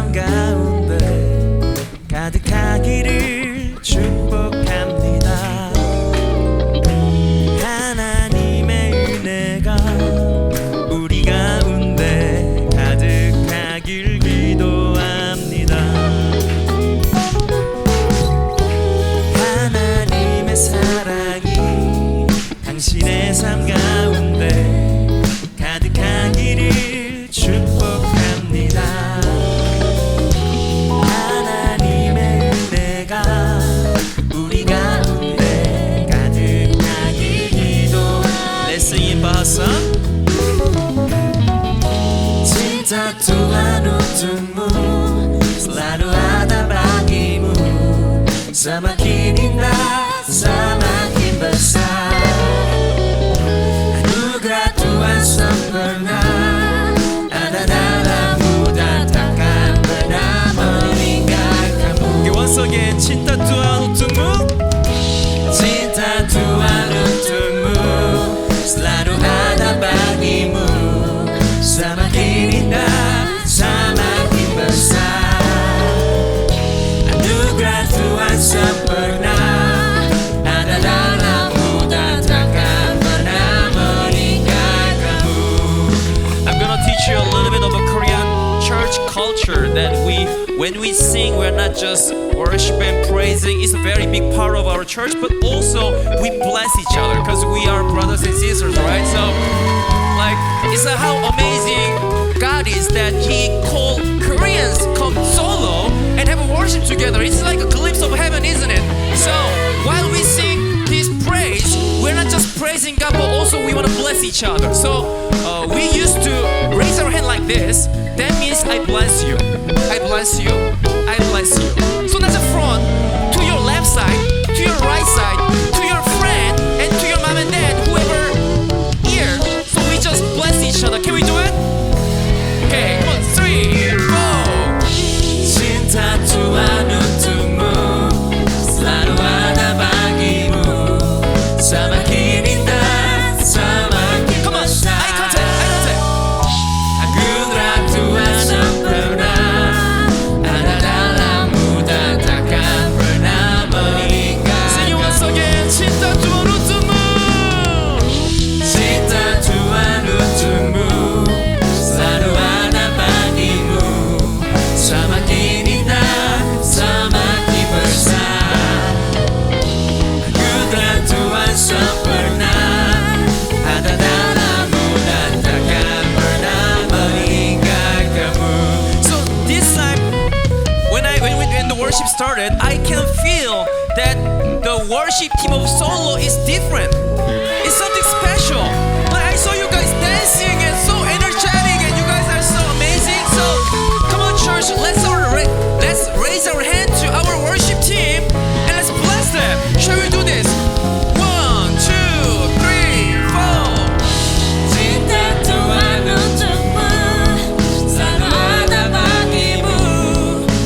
삶 가운데 가득하기를 축복합니다. 하나님의 은혜가 우리 가운데 가득하길 기도합니다. 하나님의 사랑이 당신의 삶 가운데 가득하기를 축복합니다. 하나님의 은혜가 우리 가운데 가득하길 기도. Let's sing it, Basa. Cinta Tuhan untukmu selalu ada bagimu, semakin indah, semakin besar. Anugerah Tuhan sempurna ada dalammu dan takkan pernah meninggalkanmu. Once again, cinta Tuhan untukmu, cinta Tuhan untukmu selalu ada bagimu, semakin indah, semakin besar. Anugerah Tuhan sempurna ada dalammu dan takkan pernah meninggalkanmu. I'm gonna teach you a little bit of a Korean church culture that when we sing, we're not just worship and praising. It's a very big part of our church, but also we bless each other because we are brothers and sisters, right? So, like, it's how amazing God is that He called Koreans come solo and have a worship together. It's like a glimpse of heaven, isn't it? So, while we sing this praise, we're not just praising God, but also we want to bless each other. So, we used to raise our hand like this. That means I bless you, I bless you, I bless you. So that's the front, to your left side, to your right side, to your friend, and to your mom and dad, whoever here. So we just bless each other. Can we do it? Okay, come on, 3, 4. Cinta Tuhan untukmu selalu ada bagimu, semakin indah, semakin besar. Eye contact, eye contact. Anugerah Tuhan sempurna ada dalammu dan takkan pernah meninggalkanmu. Sing it once again. Cinta Tuhan untukmu, cinta Tuhan untukmu selalu ada bagimu, semakin indah, semakin besar. Anugerah Tuhan sempurna ada dalammu dan takkan pernah meninggalkanmu. So this time, when the worship started, I can feel that the worship team of Solo is different. It's something special. Like, I saw you guys dancing and so energetic, and you guys are so amazing. So come on, church, let's raise our hand to our worship team and let's bless them. Shall we do this? 1, 2, 3, 4. Cinta Tuhan untukmu selalu ada bagimu,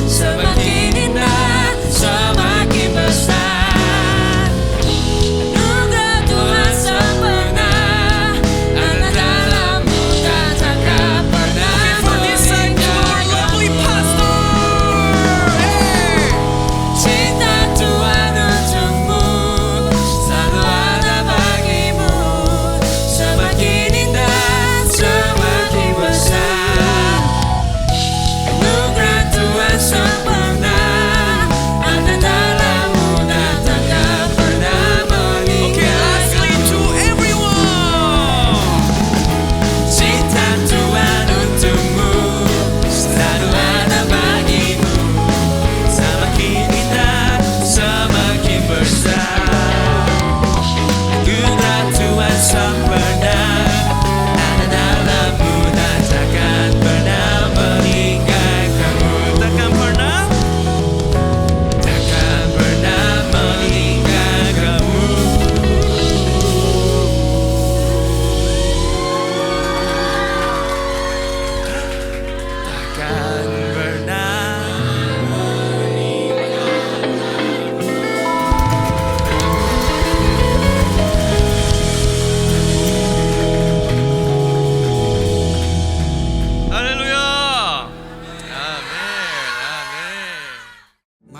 semakin indah, semakin besar. Anugerah Tuhan sempurna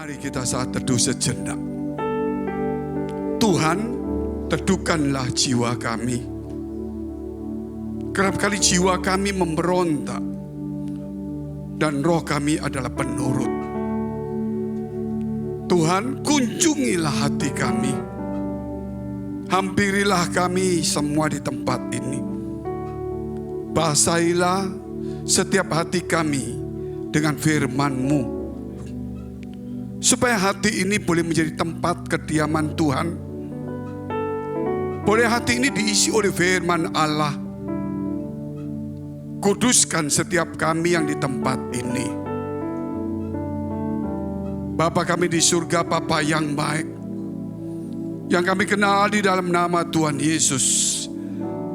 Mari kita saat teduh sejenak. Tuhan, teduhkanlah jiwa kami. Kerap kali jiwa kami memberontak dan roh kami adalah penurut. Tuhan, kunjungilah hati kami. Hampirilah kami semua di tempat ini. Basahilah setiap hati kami dengan firman-Mu, supaya hati ini boleh menjadi tempat kediaman Tuhan. Boleh hati ini diisi oleh firman Allah. Kuduskan setiap kami yang di tempat ini. Bapa kami di surga, Bapa yang baik, yang kami kenal di dalam nama Tuhan Yesus.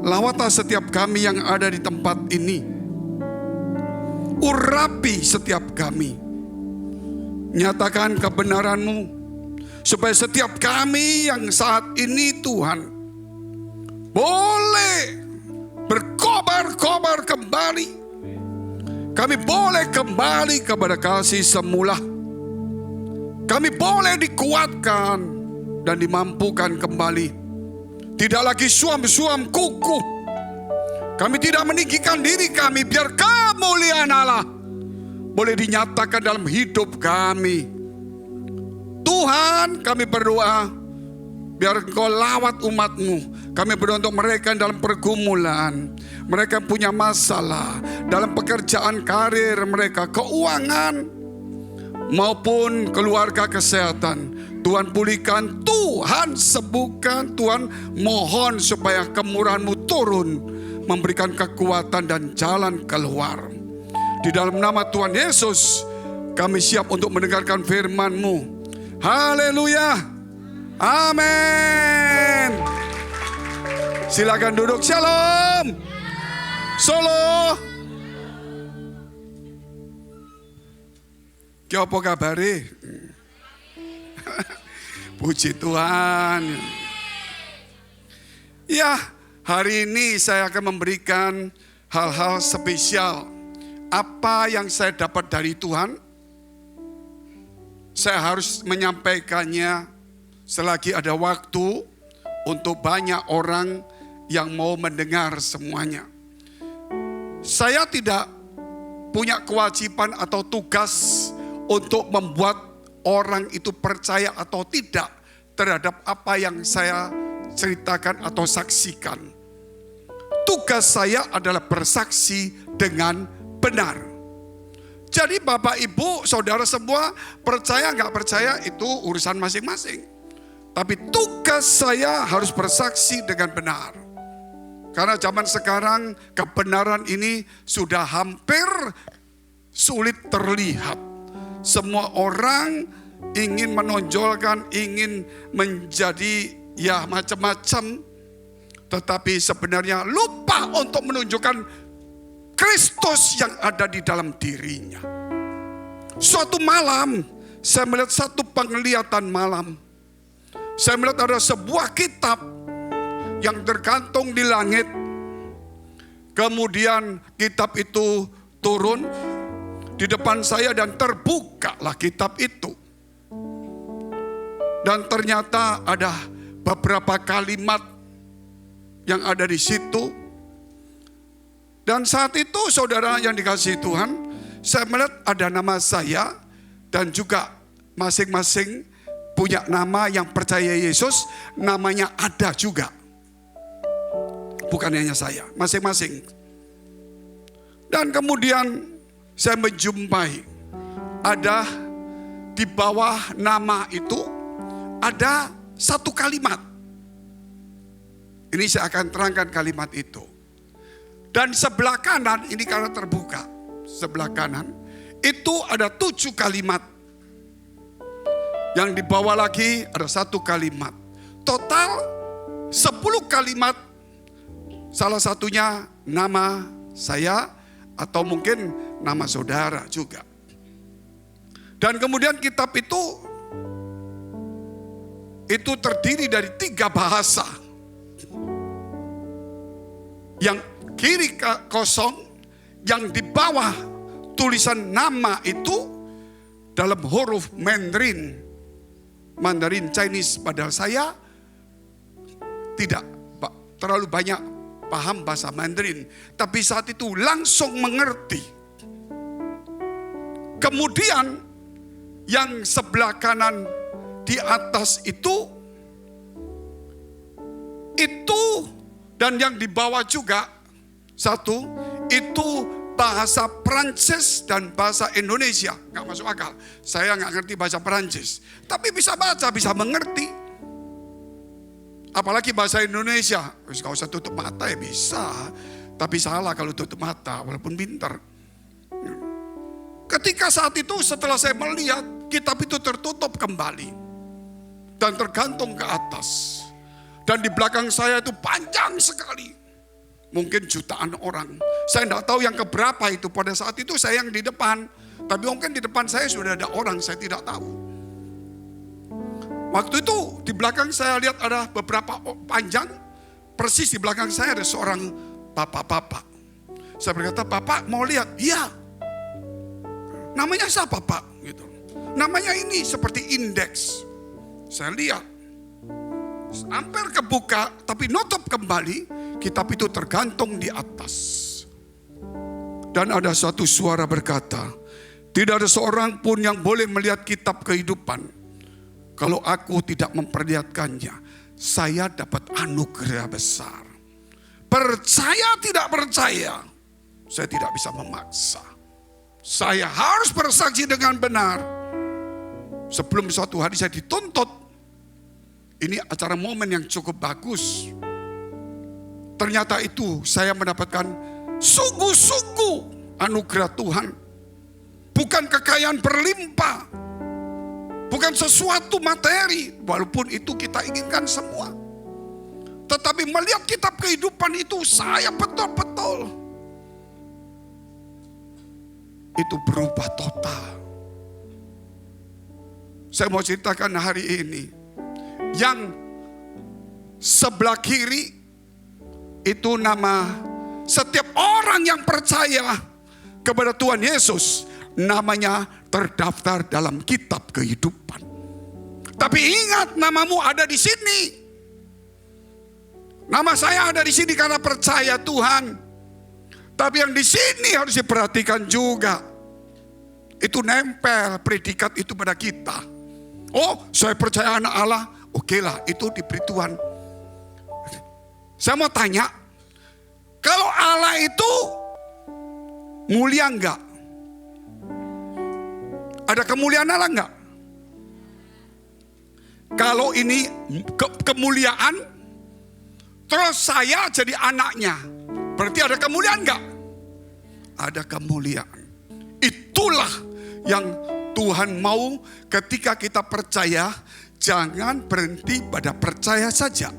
Lawatlah setiap kami yang ada di tempat ini. Urapi setiap kami. Nyatakan kebenaran-Mu, supaya setiap kami yang saat ini Tuhan boleh berkobar-kobar kembali. Kami boleh kembali kepada kasih semula. Kami boleh dikuatkan dan dimampukan kembali. Tidak lagi suam-suam kuku. Kami tidak meninggikan diri kami, biar kemuliaan Allah boleh dinyatakan dalam hidup kami. Tuhan, kami berdoa, biar Engkau lawat umat-Mu. Kami berdoa untuk mereka dalam pergumulan, mereka punya masalah dalam pekerjaan, karir mereka, keuangan, maupun keluarga, kesehatan. Tuhan pulihkan, Tuhan sembuhkan, Tuhan mohon supaya kemurahan-Mu turun, memberikan kekuatan dan jalan keluar. Di dalam nama Tuhan Yesus, kami siap untuk mendengarkan firman-Mu. Haleluya. Amin. Silakan duduk. Shalom. Solo. Ki apa kabare? Puji Tuhan. Ya, hari ini saya akan memberikan hal-hal spesial. Apa yang saya dapat dari Tuhan, saya harus menyampaikannya selagi ada waktu untuk banyak orang yang mau mendengar semuanya. Saya tidak punya kewajiban atau tugas untuk membuat orang itu percaya atau tidak terhadap apa yang saya ceritakan atau saksikan. Tugas saya adalah bersaksi dengan benar. Jadi Bapak, Ibu, Saudara semua, percaya nggak percaya itu urusan masing-masing. Tapi tugas saya harus bersaksi dengan benar. Karena zaman sekarang kebenaran ini sudah hampir sulit terlihat. Semua orang ingin menonjolkan, ingin menjadi ya macam-macam. Tetapi sebenarnya lupa untuk menunjukkan Kristus yang ada di dalam dirinya. Suatu malam saya melihat satu penglihatan malam. Saya melihat ada sebuah kitab yang tergantung di langit. Kemudian kitab itu turun di depan saya dan terbukalah kitab itu. Dan ternyata ada beberapa kalimat yang ada di situ. Dan saat itu saudara yang dikasihi Tuhan, saya melihat ada nama saya dan juga masing-masing punya nama yang percaya Yesus, namanya ada juga. Bukan hanya saya, masing-masing. Dan kemudian saya menjumpai ada di bawah nama itu ada satu kalimat. Ini saya akan terangkan kalimat itu. Dan sebelah kanan, ini karena terbuka, sebelah kanan itu ada 7 kalimat. Yang di bawah lagi ada 1 kalimat. Total 10 kalimat. Salah satunya nama saya atau mungkin nama saudara juga. Dan kemudian kitab itu terdiri dari 3 bahasa. Yang kiri kosong, yang di bawah tulisan nama itu dalam huruf Mandarin Chinese, padahal saya tidak terlalu banyak paham bahasa Mandarin, tapi saat itu langsung mengerti. Kemudian yang sebelah kanan di atas itu dan yang di bawah juga satu, itu bahasa Prancis dan bahasa Indonesia. Gak masuk akal, saya gak ngerti bahasa Prancis, tapi bisa baca, bisa mengerti. Apalagi bahasa Indonesia, gak usah tutup mata ya bisa, tapi salah kalau tutup mata walaupun pintar. Ketika saat itu setelah saya melihat kitab itu tertutup kembali dan tergantung ke atas, dan di belakang saya itu panjang sekali, mungkin jutaan orang. Saya tidak tahu yang keberapa itu. Pada saat itu saya yang di depan, tapi mungkin di depan saya sudah ada orang, saya tidak tahu. Waktu itu di belakang saya lihat ada beberapa panjang, persis di belakang saya ada seorang bapak-bapak. Saya berkata, "Bapak mau lihat?" "Iya." "Namanya siapa, Pak?" Gitu. "Namanya ini seperti indeks." Saya lihat, hampir kebuka, tapi nutup kembali. Kitab itu tergantung di atas. Dan ada suatu suara berkata, "Tidak ada seorang pun yang boleh melihat kitab kehidupan kalau aku tidak memperlihatkannya. Saya dapat anugerah besar. Percaya tidak percaya, saya tidak bisa memaksa. Saya harus bersaksi dengan benar. Sebelum suatu hari saya dituntut. Ini acara momen yang cukup bagus. Ternyata itu saya mendapatkan sungguh-sungguh anugerah Tuhan. Bukan kekayaan berlimpah. Bukan sesuatu materi, walaupun itu kita inginkan semua. Tetapi melihat kitab kehidupan itu, saya betul-betul itu berubah total. Saya mau ceritakan hari ini. Yang sebelah kiri itu nama setiap orang yang percaya kepada Tuhan Yesus, namanya terdaftar dalam kitab kehidupan. Tapi ingat, namamu ada di sini. Nama saya ada di sini karena percaya Tuhan. Tapi yang di sini harus diperhatikan juga. Itu nempel predikat itu pada kita. Oh, saya percaya anak Allah. Oke lah, itu diberi Tuhan. Saya mau tanya, kalau Allah itu mulia enggak? Ada kemuliaan Allah enggak? Kalau ini kemuliaan, terus saya jadi anaknya, berarti ada kemuliaan enggak? Ada kemuliaan. Itulah yang Tuhan mau ketika kita percaya. Jangan berhenti pada percaya saja.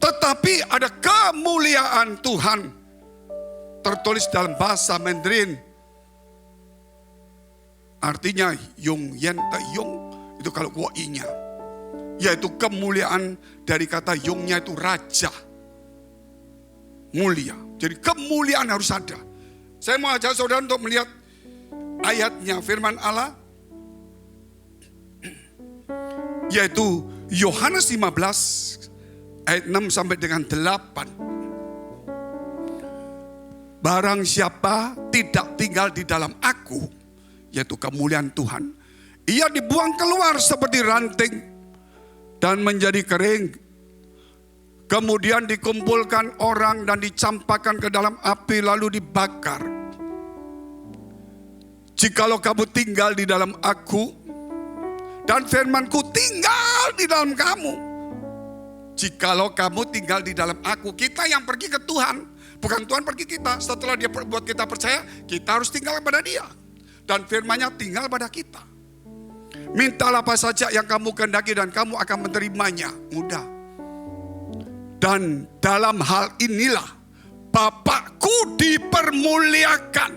Tetapi ada kemuliaan Tuhan. Tertulis dalam bahasa Mandarin. Artinya Yung Yen Ta Yung. Itu kalau kuainya. Yaitu kemuliaan dari kata Yungnya itu raja. Mulia. Jadi kemuliaan harus ada. Saya mau ajak saudara untuk melihat ayatnya firman Allah. Yaitu Yohanes 15 ayat 6 sampai dengan 8. Barang siapa tidak tinggal di dalam aku, yaitu kemuliaan Tuhan, ia dibuang keluar seperti ranting dan menjadi kering. Kemudian dikumpulkan orang dan dicampakkan ke dalam api lalu dibakar. Jikalau kamu tinggal di dalam aku, dan firmanku tinggal di dalam kamu. Jikalau kamu tinggal di dalam aku, kita yang pergi ke Tuhan, bukan Tuhan pergi kita. Setelah dia buat kita percaya, kita harus tinggal pada dia. Dan firman-Nya tinggal pada kita. Mintalah apa saja yang kamu kehendaki dan kamu akan menerimanya. Mudah. Dan dalam hal inilah Bapakku dipermuliakan.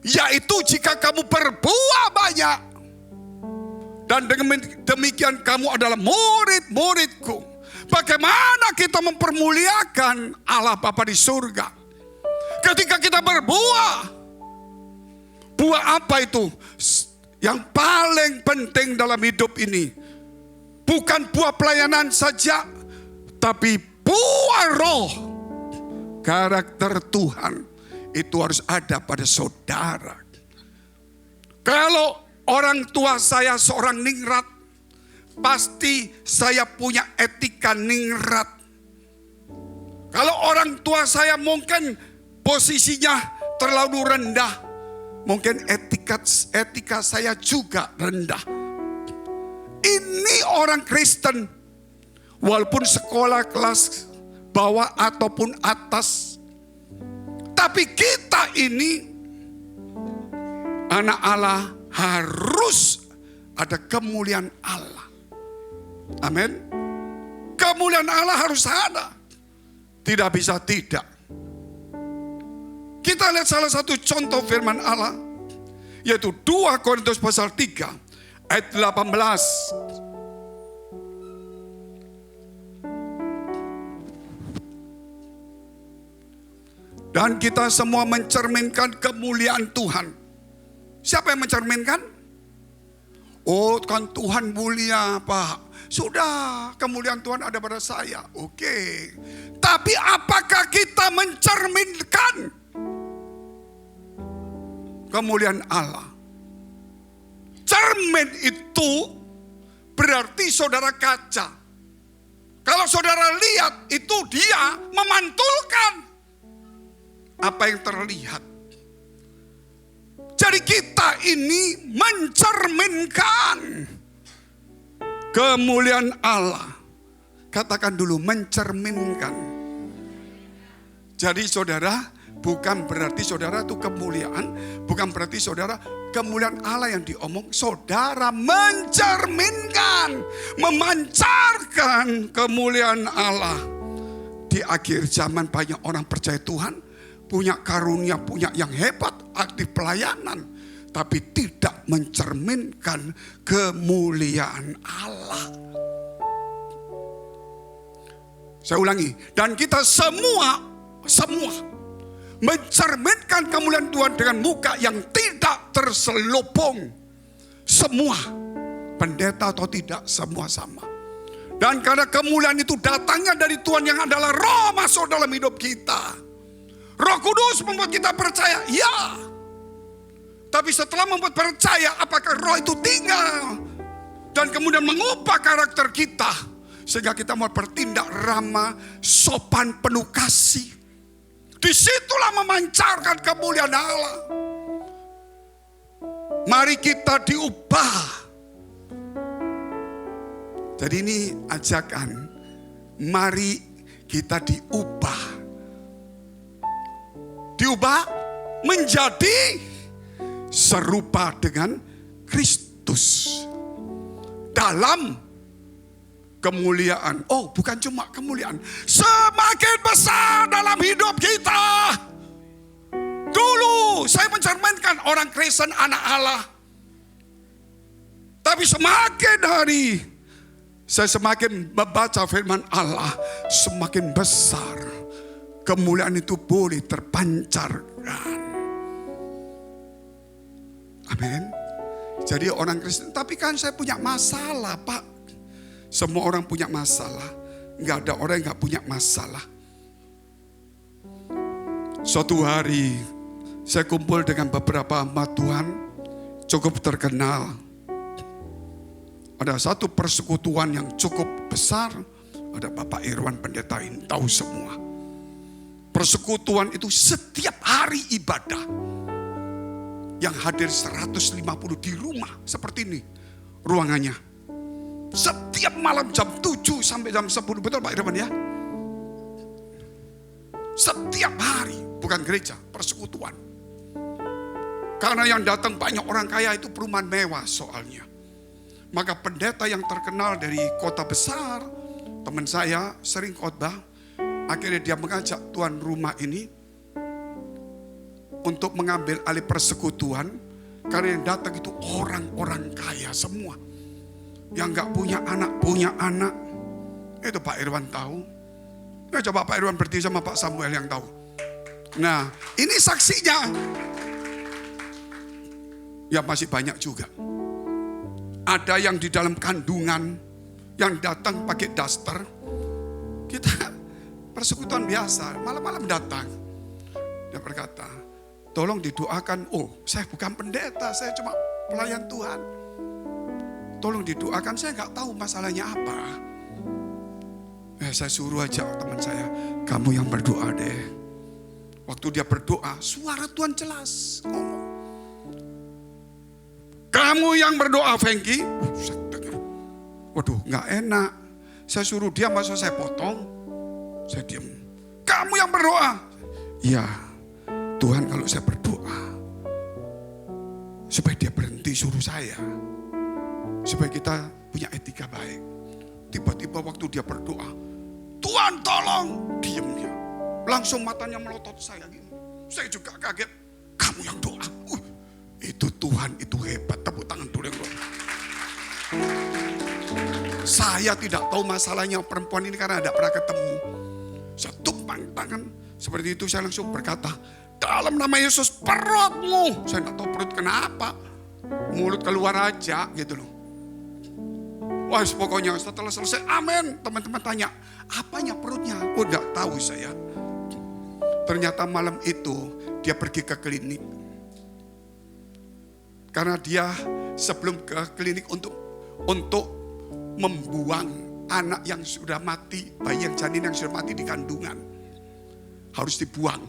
Yaitu jika kamu berbuah banyak. Dan dengan demikian kamu adalah murid-muridku. Bagaimana kita mempermuliakan Allah Bapa di surga? Ketika kita berbuah. Dua apa itu? Yang paling penting dalam hidup ini. Bukan buah pelayanan saja, tapi buah roh. Karakter Tuhan itu harus ada pada saudara. Kalau orang tua saya seorang ningrat, pasti saya punya etika ningrat. Kalau orang tua saya mungkin posisinya terlalu rendah, mungkin etika saya juga rendah. Ini orang Kristen, walaupun sekolah kelas bawah ataupun atas, tapi kita ini anak Allah, harus ada kemuliaan Allah. Amin. Kemuliaan Allah harus ada. Tidak bisa tidak. Kita lihat salah satu contoh firman Allah, yaitu 2 Korintus pasal 3 ayat 18. Dan kita semua mencerminkan kemuliaan Tuhan. Siapa yang mencerminkan? Oh, kan Tuhan mulia, Pak. Sudah, kemuliaan Tuhan ada pada saya. Oke. Tapi apakah kita mencerminkan kemuliaan Allah? Cermin itu berarti saudara kaca. Kalau saudara lihat, itu dia memantulkan apa yang terlihat. Jadi kita ini mencerminkan kemuliaan Allah. Katakan dulu, mencerminkan. Jadi saudara, bukan berarti saudara itu kemuliaan, bukan berarti saudara kemuliaan Allah yang diomong. Saudara mencerminkan, memancarkan kemuliaan Allah. Di akhir zaman banyak orang percaya Tuhan, punya karunia, punya yang hebat, aktif pelayanan, tapi tidak mencerminkan kemuliaan Allah. Saya ulangi, dan kita semua mencerminkan kemuliaan Tuhan dengan muka yang tidak terselubung. Semua, pendeta atau tidak, semua sama. Dan karena kemuliaan itu datangnya dari Tuhan yang adalah Roh masuk dalam hidup kita. Roh Kudus membuat kita percaya, ya. Tapi setelah membuat percaya, apakah Roh itu tinggal dan kemudian mengubah karakter kita sehingga kita mau bertindak ramah, sopan, penuh kasih. Disitulah memancarkan kemuliaan Allah. Mari kita diubah. Jadi ini ajakan, mari kita diubah. Diubah menjadi serupa dengan Kristus dalam kemuliaan. Oh, bukan cuma kemuliaan, semakin besar dalam hidup kita. Dulu saya mencerminkan orang Kristen, anak Allah. Tapi semakin hari saya semakin membaca firman Allah, semakin besar kemuliaan itu boleh terpancarkan. Amin. Jadi orang Kristen, tapi kan saya punya masalah, Pak. Semua orang punya masalah. Enggak ada orang yang enggak punya masalah. Suatu hari saya kumpul dengan beberapa hamba Tuhan cukup terkenal. Ada satu persekutuan yang cukup besar. Ada Bapak Irwan pendeta ini, tahu semua. Persekutuan itu setiap hari ibadah. Yang hadir 150 di rumah seperti ini ruangannya. Setiap malam jam 7 sampai jam 10, betul Pak Irwan ya? Setiap hari, bukan gereja, persekutuan. Karena yang datang banyak orang kaya, itu perumahan mewah soalnya. Maka pendeta yang terkenal dari kota besar, teman saya sering khotbah, akhirnya dia mengajak tuan rumah ini untuk mengambil alih persekutuan. Karena yang datang itu orang-orang kaya semua. Yang gak punya anak. Itu Pak Irwan tahu. Nah, coba Pak Irwan berdiri sama Pak Samuel yang tahu. Nah, ini saksinya. Ya masih banyak juga. Ada yang di dalam kandungan, yang datang pakai daster. Kita persekutuan biasa, malam-malam datang. Dia berkata, tolong didoakan. Oh, saya bukan pendeta, saya cuma pelayan Tuhan. Tolong didoakan, saya nggak tahu masalahnya apa. Saya suruh aja teman saya, kamu yang berdoa deh. Waktu dia berdoa, suara Tuhan jelas ngomong. Kamu yang berdoa, Fengky. Saya dengar. Waduh, nggak enak. Saya suruh dia, masa saya potong? Saya diam. Kamu yang berdoa. Ya, Tuhan kalau saya berdoa, supaya dia berhenti suruh saya. Supaya kita punya etika baik. Tiba-tiba waktu dia berdoa, Tuhan tolong, diam dia. Langsung matanya melotot saya gini. Saya juga kaget. Kamu yang doa. Itu Tuhan, itu hebat. Tepuk tangan dulu yang luar. Saya tidak tahu masalahnya perempuan ini karena tidak pernah ketemu. Saya tumpang tangan. Seperti itu saya langsung berkata, dalam nama Yesus perutmu. Saya tidak tahu perut kenapa. Mulut keluar aja gitu loh. Wah pokoknya setelah selesai amin. Teman-teman tanya, apanya perutnya? Oh tidak tahu saya. Ternyata malam itu dia pergi ke klinik. Karena dia sebelum ke klinik untuk membuang anak yang sudah mati, bayi yang janin yang sudah mati di kandungan. Harus dibuang.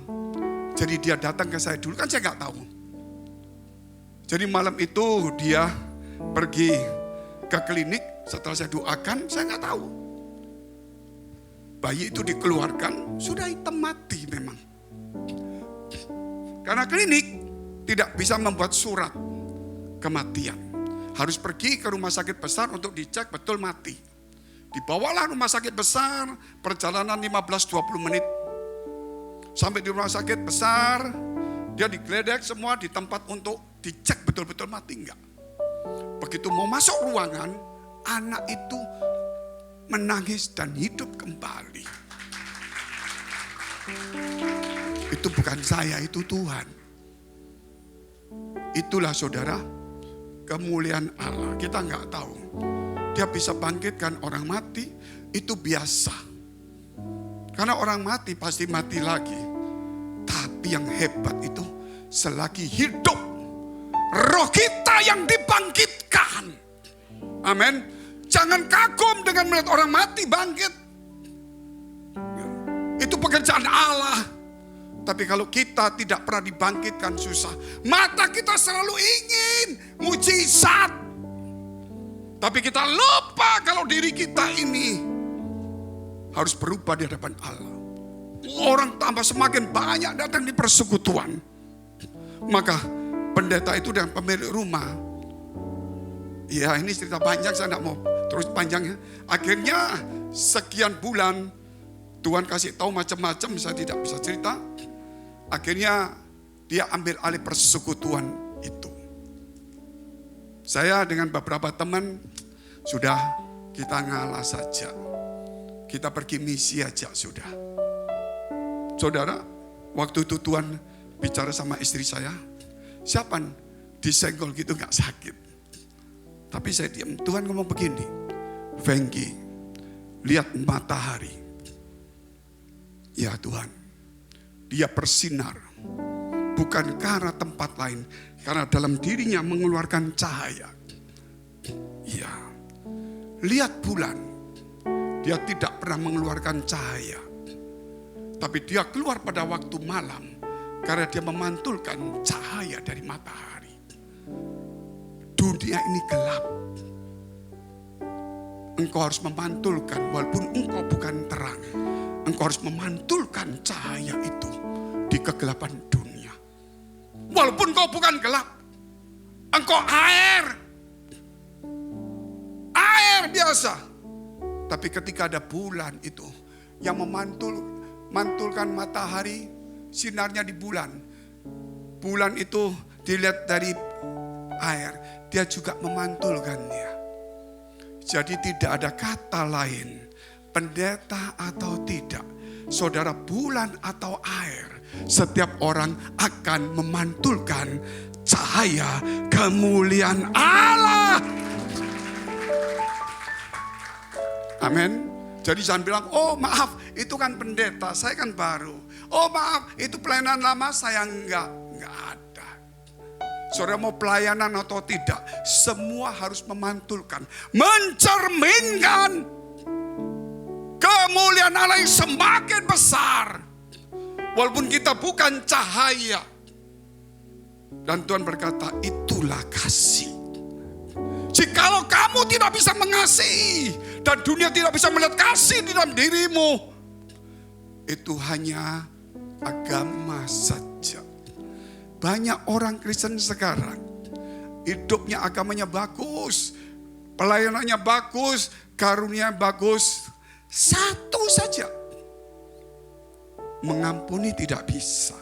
Jadi dia datang ke saya dulu, kan saya nggak tahu. Jadi malam itu dia pergi ke klinik, setelah saya doakan, saya nggak tahu. Bayi itu dikeluarkan, sudah hitam mati memang. Karena klinik tidak bisa membuat surat kematian. Harus pergi ke rumah sakit besar untuk dicek betul mati. Dibawalah rumah sakit besar, perjalanan 15-20 menit. Sampai di rumah sakit besar, dia digledek semua di tempat untuk dicek betul-betul mati enggak. Begitu mau masuk ruangan, anak itu menangis dan hidup kembali. Itu bukan saya, itu Tuhan. Itulah saudara, kemuliaan Allah. Kita nggak tahu. Dia bisa bangkitkan orang mati, itu biasa. Karena orang mati pasti mati lagi. Tapi yang hebat itu, selagi hidup, roh kita yang dibangkitkan. Amin. Jangan kagum dengan melihat orang mati bangkit. Itu pekerjaan Allah. Tapi kalau kita tidak pernah dibangkitkan susah. Mata kita selalu ingin mujizat. Tapi kita lupa kalau diri kita ini harus berubah di hadapan Allah. Orang tambah semakin banyak datang di persekutuan. Maka pendeta itu dan pemilik rumah. Ya ini cerita panjang, saya tidak mau terus panjangnya. Akhirnya sekian bulan Tuhan kasih tahu macam-macam, saya tidak bisa cerita. Akhirnya dia ambil alih persekutuan itu. Saya dengan beberapa teman sudah kita ngalah saja. Kita pergi misi aja sudah. Saudara, waktu itu Tuhan bicara sama istri saya. Siapa disenggol gitu gak sakit. Tapi saya diam. Tuhan ngomong begini. Fengky, lihat matahari. Ya Tuhan, dia bersinar. Bukan karena tempat lain. Karena dalam dirinya mengeluarkan cahaya. Ya. Lihat bulan. Dia tidak pernah mengeluarkan cahaya. Tapi dia keluar pada waktu malam. Karena dia memantulkan cahaya dari matahari. Dunia ini gelap. Engkau harus memantulkan walaupun engkau bukan terang. Engkau harus memantulkan cahaya itu di kegelapan dunia. Walaupun engkau bukan gelap. Engkau air. Air biasa. Tapi ketika ada bulan itu yang memantulkan matahari, sinarnya di bulan. Bulan itu dilihat dari air, dia juga memantulkannya. Jadi tidak ada kata lain, pendeta atau tidak, saudara bulan atau air, setiap orang akan memantulkan cahaya kemuliaan Allah. Amin. Jadi jangan bilang, oh maaf itu kan pendeta, saya kan baru. Oh maaf itu pelayanan lama, saya enggak ada. Saudara mau pelayanan atau tidak, semua harus memantulkan, mencerminkan kemuliaan Allah yang semakin besar. Walaupun kita bukan cahaya. Dan Tuhan berkata, itulah kasih. Jikalau kamu tidak bisa mengasihi dan dunia tidak bisa melihat kasih di dalam dirimu, itu hanya agama saja. Banyak orang Kristen sekarang hidupnya agamanya bagus, pelayanannya bagus, karunia bagus. Satu saja, mengampuni tidak bisa.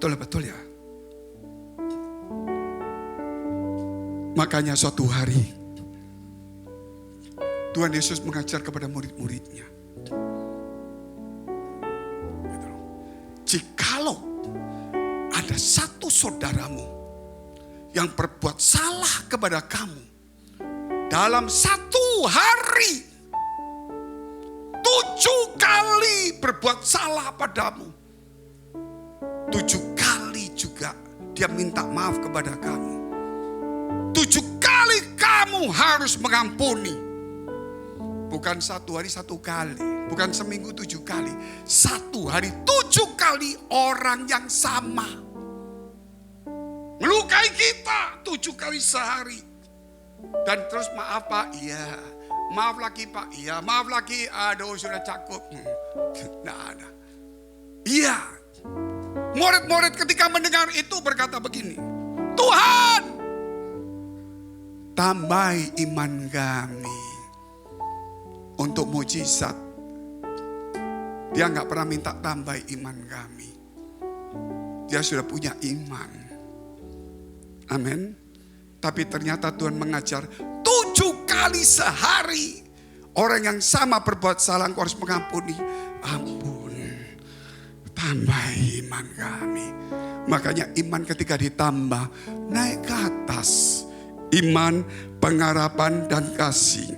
Betul ya. Makanya suatu hari Tuhan Yesus mengajar kepada murid-muridnya, jikalau ada satu saudaramu yang berbuat salah kepada kamu dalam satu hari, 7 kali berbuat salah padamu, 7 kali juga dia minta maaf kepada kamu. 7 kali kamu harus mengampuni. Bukan 1 hari 1 kali, bukan seminggu 7 kali. 1 hari 7 kali orang yang sama melukai kita 7 kali sehari. Dan terus maaf Pak, iya. Maaf lagi Pak, iya. Maaf lagi, aduh sudah cakup. Tidak ada. Iya. Murid-murid ketika mendengar itu berkata begini, Tuhan, tambahi iman kami untuk mujizat. Dia nggak pernah minta tambahi iman kami. Dia sudah punya iman. Amin. Tapi ternyata Tuhan mengajar 7 kali sehari. Orang yang sama berbuat salah, engkau harus mengampuni. Ampun, tambahi iman kami. Makanya iman ketika ditambah, naik ke atas. Iman, pengharapan, dan kasih.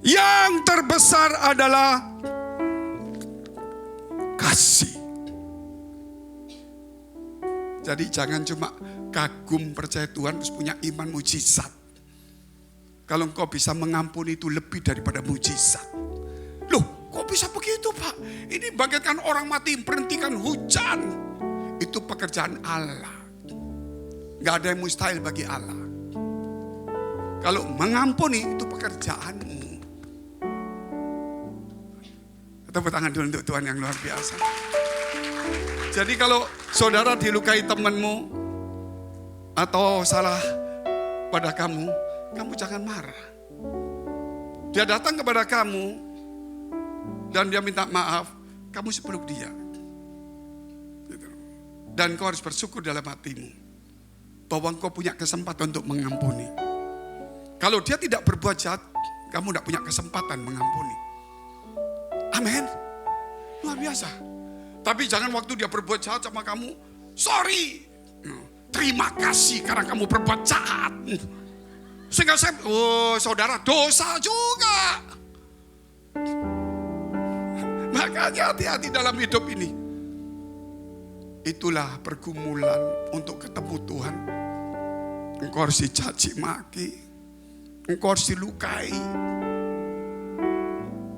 Yang terbesar adalah kasih. Jadi jangan cuma kagum percaya Tuhan terus punya iman mujizat. Kalau engkau bisa mengampuni itu lebih daripada mujizat. Loh, kok bisa begitu Pak? Ini bagaikan orang mati berhentikan hujan. Itu pekerjaan Allah. Gak ada yang mustahil bagi Allah. Kalau mengampuni itu pekerjaanmu. Tepuk tangan dulu untuk Tuhan yang luar biasa. Jadi kalau saudara dilukai temanmu atau salah pada kamu, kamu jangan marah. Dia datang kepada kamu dan dia minta maaf, kamu sepeluk dia. Dan kau harus bersyukur dalam hatimu bahwa kau punya kesempatan untuk mengampuni. Kalau dia tidak berbuat jahat, kamu tidak punya kesempatan mengampuni. Amin. Luar biasa. Tapi jangan waktu dia berbuat jahat sama kamu, sorry. Terima kasih karena kamu berbuat jahat. Sehingga saya, saudara dosa juga. Makanya hati-hati dalam hidup ini. Itulah pergumulan untuk ketemu Tuhan. Engkau harus dicaci maki. Engkau harus dilukai.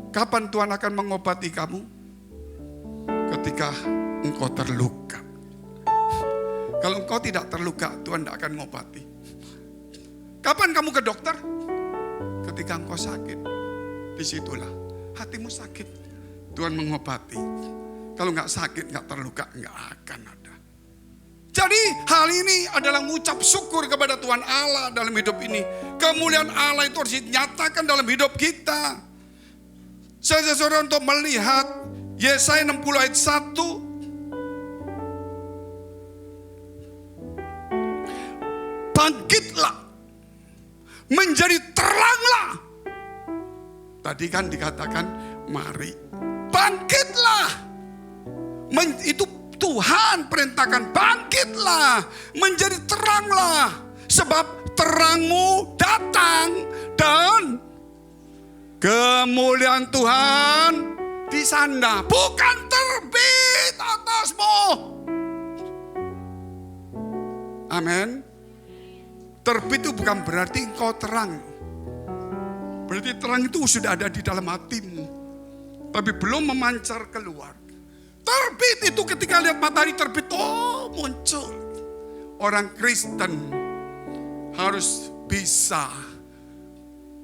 Kapan Tuhan akan mengobati kamu? Ketika engkau terluka. Kalau engkau tidak terluka, Tuhan tidak akan mengobati. Kapan kamu ke dokter? Ketika engkau sakit. Disitulah hatimu sakit, Tuhan mengobati. Kalau nggak sakit, nggak terluka, nggak akan ada. Jadi hal ini adalah mengucap syukur kepada Tuhan Allah dalam hidup ini. Kemuliaan Allah itu harus dinyatakan dalam hidup kita. Saya saudara untuk melihat Yesaya 60 ayat 1. Bangkitlah, menjadi teranglah. Tadi kan dikatakan mari. bangkitlah. Itu Tuhan perintahkan, bangkitlah, menjadi teranglah. Sebab terangmu datang dan kemuliaan Tuhan di sana. Bukan terbit atasmu. Amin. Terbit itu bukan berarti engkau terang. Berarti terang itu sudah ada di dalam hatimu, tapi belum memancar keluar. Terbit itu ketika lihat matahari terbit, oh muncul. Orang Kristen harus bisa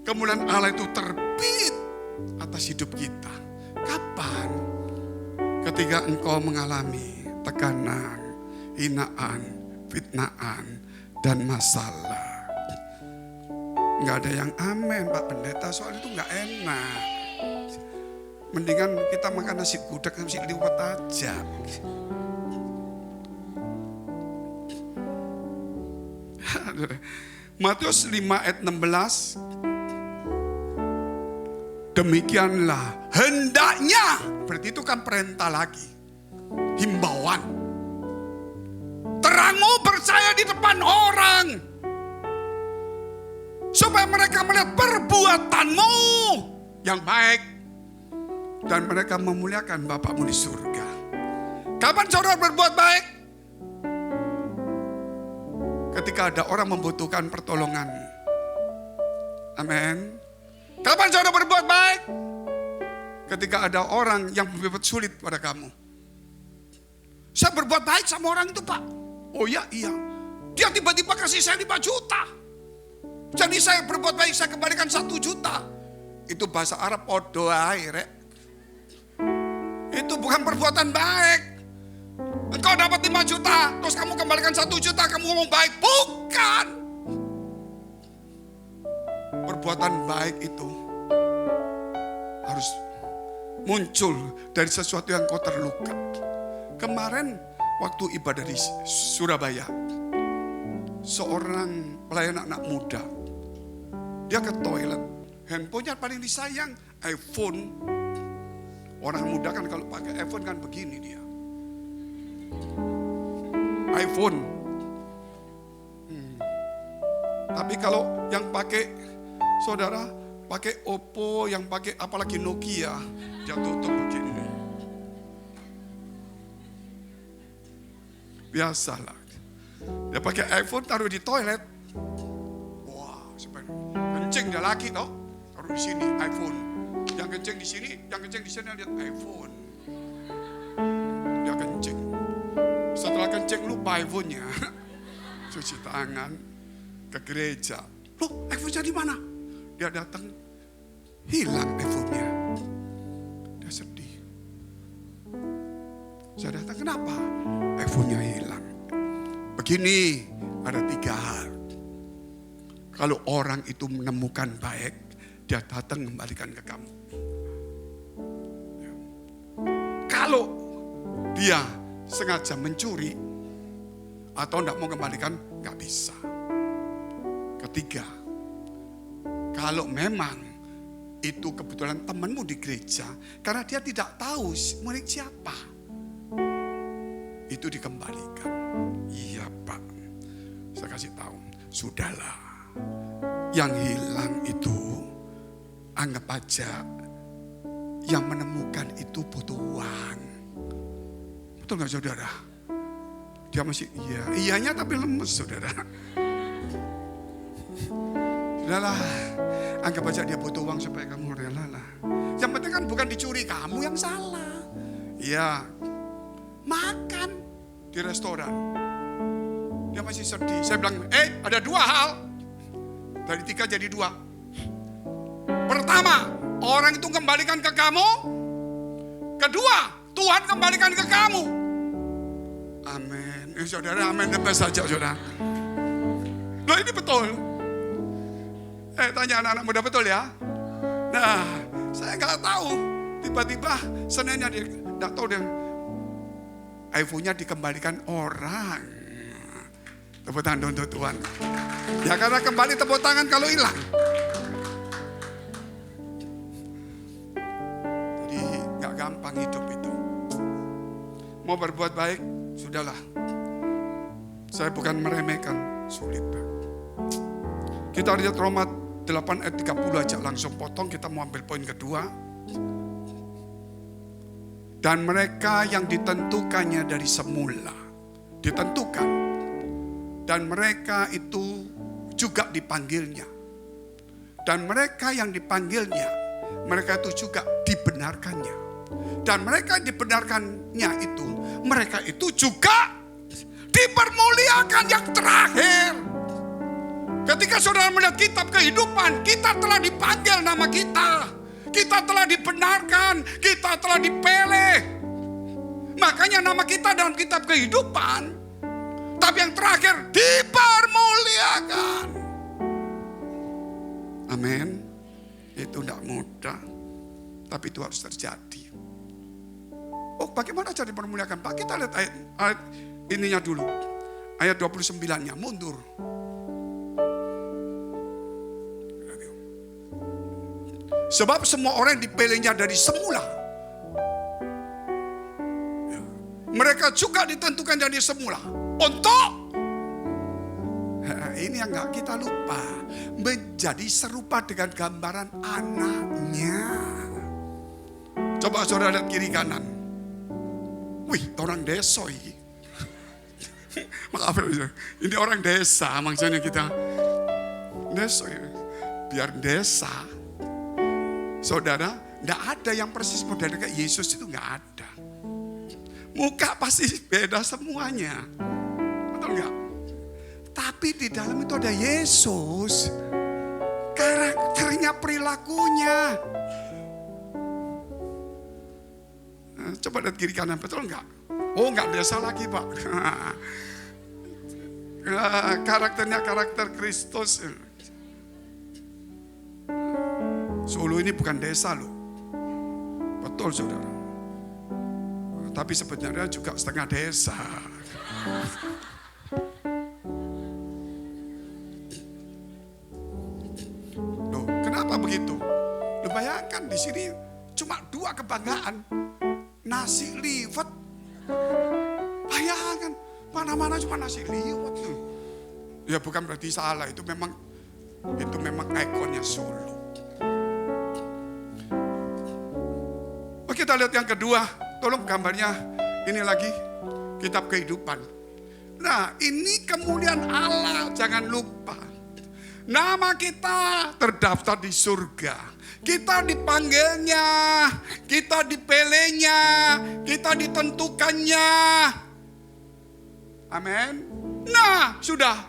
kemuliaan Allah itu terbit atas hidup kita. Kapan? Ketika engkau mengalami tekanan, hinaan, fitnaan, dan masalah. Nggak ada yang amin Pak Pendeta, soal itu nggak enak. Mendingan kita makan nasi gudeg, nasi liwet aja. Matius 5 ayat 16. Demikianlah hendaknya, berarti itu kan perintah lagi, himbauan. Terangmu percaya di depan orang, supaya mereka melihat perbuatanmu yang baik, dan mereka memuliakan Bapakmu di surga. Kapan saudara berbuat baik? Ketika ada orang membutuhkan pertolongan. Amin. Kapan saudara berbuat baik? Ketika ada orang yang berbuat sulit pada kamu. Saya berbuat baik sama orang itu Pak. Oh iya. Dia tiba-tiba kasih saya 5 juta. Jadi saya berbuat baik, saya kembalikan 1 juta. Itu bahasa Arab odo ae, rek. Itu bukan perbuatan baik. Engkau dapat 5 juta, terus kamu kembalikan 1 juta, kamu ngomong baik. Bukan. Perbuatan baik itu harus muncul dari sesuatu yang kau terluka. Kemarin waktu ibadah di Surabaya, seorang pelayan anak muda, dia ke toilet, handphonenya paling disayang, iPhone. Orang muda kan kalau pakai iPhone kan begini dia. iPhone. Tapi kalau yang pakai, saudara, pakai Oppo, yang pakai apalagi Nokia, dia tutup begini. Biasalah. Dia pakai iPhone taruh di toilet. Wah, kencing dia lagi toh. Taruh di sini iPhone. Yang kencing di sini, yang kencing di sini lihat iPhone. Dia kencing. Setelah kencing lupa iPhone-nya. Cuci tangan ke gereja. Loh, iPhone-nya di mana? Dia datang, hilang iPhone-nya. Dia sedih. Saya datang, kenapa? iPhone-nya hilang. Begini, ada 3 hal. Kalau orang itu menemukan baik, dia datang kembalikan ke kamu. Kalau dia sengaja mencuri atau tidak mau kembalikan, nggak bisa. Ketiga, kalau memang itu kebetulan temanmu di gereja, karena dia tidak tahu murid siapa, itu dikembalikan. Iya Pak, saya kasih tahu, sudahlah. Yang hilang itu anggap aja yang menemukan itu butuh uang. Betul gak saudara? Dia masih iyanya tapi lemes saudara. Sudahlah, anggap aja dia butuh uang supaya kamu rela lah. Yang penting kan bukan dicuri, kamu yang salah. Iya, makan di restoran. Dia masih sedih. Saya bilang, ada 2 hal. Dari 3 jadi 2. Pertama, orang itu kembalikan ke kamu. Kedua, Tuhan kembalikan ke kamu. Amin. Saudara, amin. Tebas saja, saudara. Loh, ini betul. Tanya anak-anak muda, betul ya? Nah, saya nggak tahu. Tiba-tiba Seninnya dia nggak tahu dia iPhone-nya dikembalikan orang. Tepuk tangan untuk Tuhan. Ya karena kembali tepuk tangan kalau hilang. Jadi gak gampang Mau berbuat baik, sudahlah. Saya bukan meremehkan, sulit banget. Kita lihat Roma 8 ayat 30 aja, langsung potong. Kita mau ambil poin kedua. Dan mereka yang ditentukannya dari semula, ditentukan. Dan mereka itu juga dipanggilnya. Dan mereka yang dipanggilnya, mereka itu juga dibenarkannya. Dan mereka yang dibenarkannya itu, mereka itu juga dipermuliakan yang terakhir. Ketika saudara melihat kitab kehidupan, kita telah dipanggil nama kita. Kita telah dibenarkan, kita telah dipilih. Makanya nama kita dalam kitab kehidupan. Tapi yang terakhir, dipermuliakan. Amin. Itu tidak mudah, tapi itu harus terjadi. Oh, bagaimana cara dipermuliakan? Pak, kita lihat ayat ininya dulu. Ayat 29-nya, mundur. Sebab semua orang dipilihnya dari semula. Mereka juga ditentukan dari semula. Untuk, ini yang gak kita lupa, menjadi serupa dengan gambaran anaknya. Coba saudara lihat kiri kanan. Wih, orang desa ini. Maaf ya, ini orang desa, maksudnya kita desa ini. Biar desa, saudara, tidak ada yang persis model kayak Yesus itu, nggak ada. Muka pasti beda semuanya, betul nggak? Tapi di dalam itu ada Yesus, karakternya, perilakunya. Coba lihat kiri kanan, betul enggak? Oh, enggak desa lagi, Pak. Karakternya karakter Kristus. Solo ini bukan desa loh. Betul, saudara. Tapi sebenarnya juga setengah desa. Loh, kenapa begitu? Loh, bayangkan di sini cuma 2 kebanggaan. Nasi liwet. Bayangkan, mana-mana cuma nasi liwet. Ya bukan berarti salah, itu memang ikonnya Solo. Oke, kita lihat yang kedua. Tolong gambarnya ini lagi, kitab kehidupan. Nah, ini kemuliaan Allah, jangan lupa. Nama kita terdaftar di surga. Kita dipanggilnya, kita dipilihnya, kita ditentukannya. Amin. Nah, sudah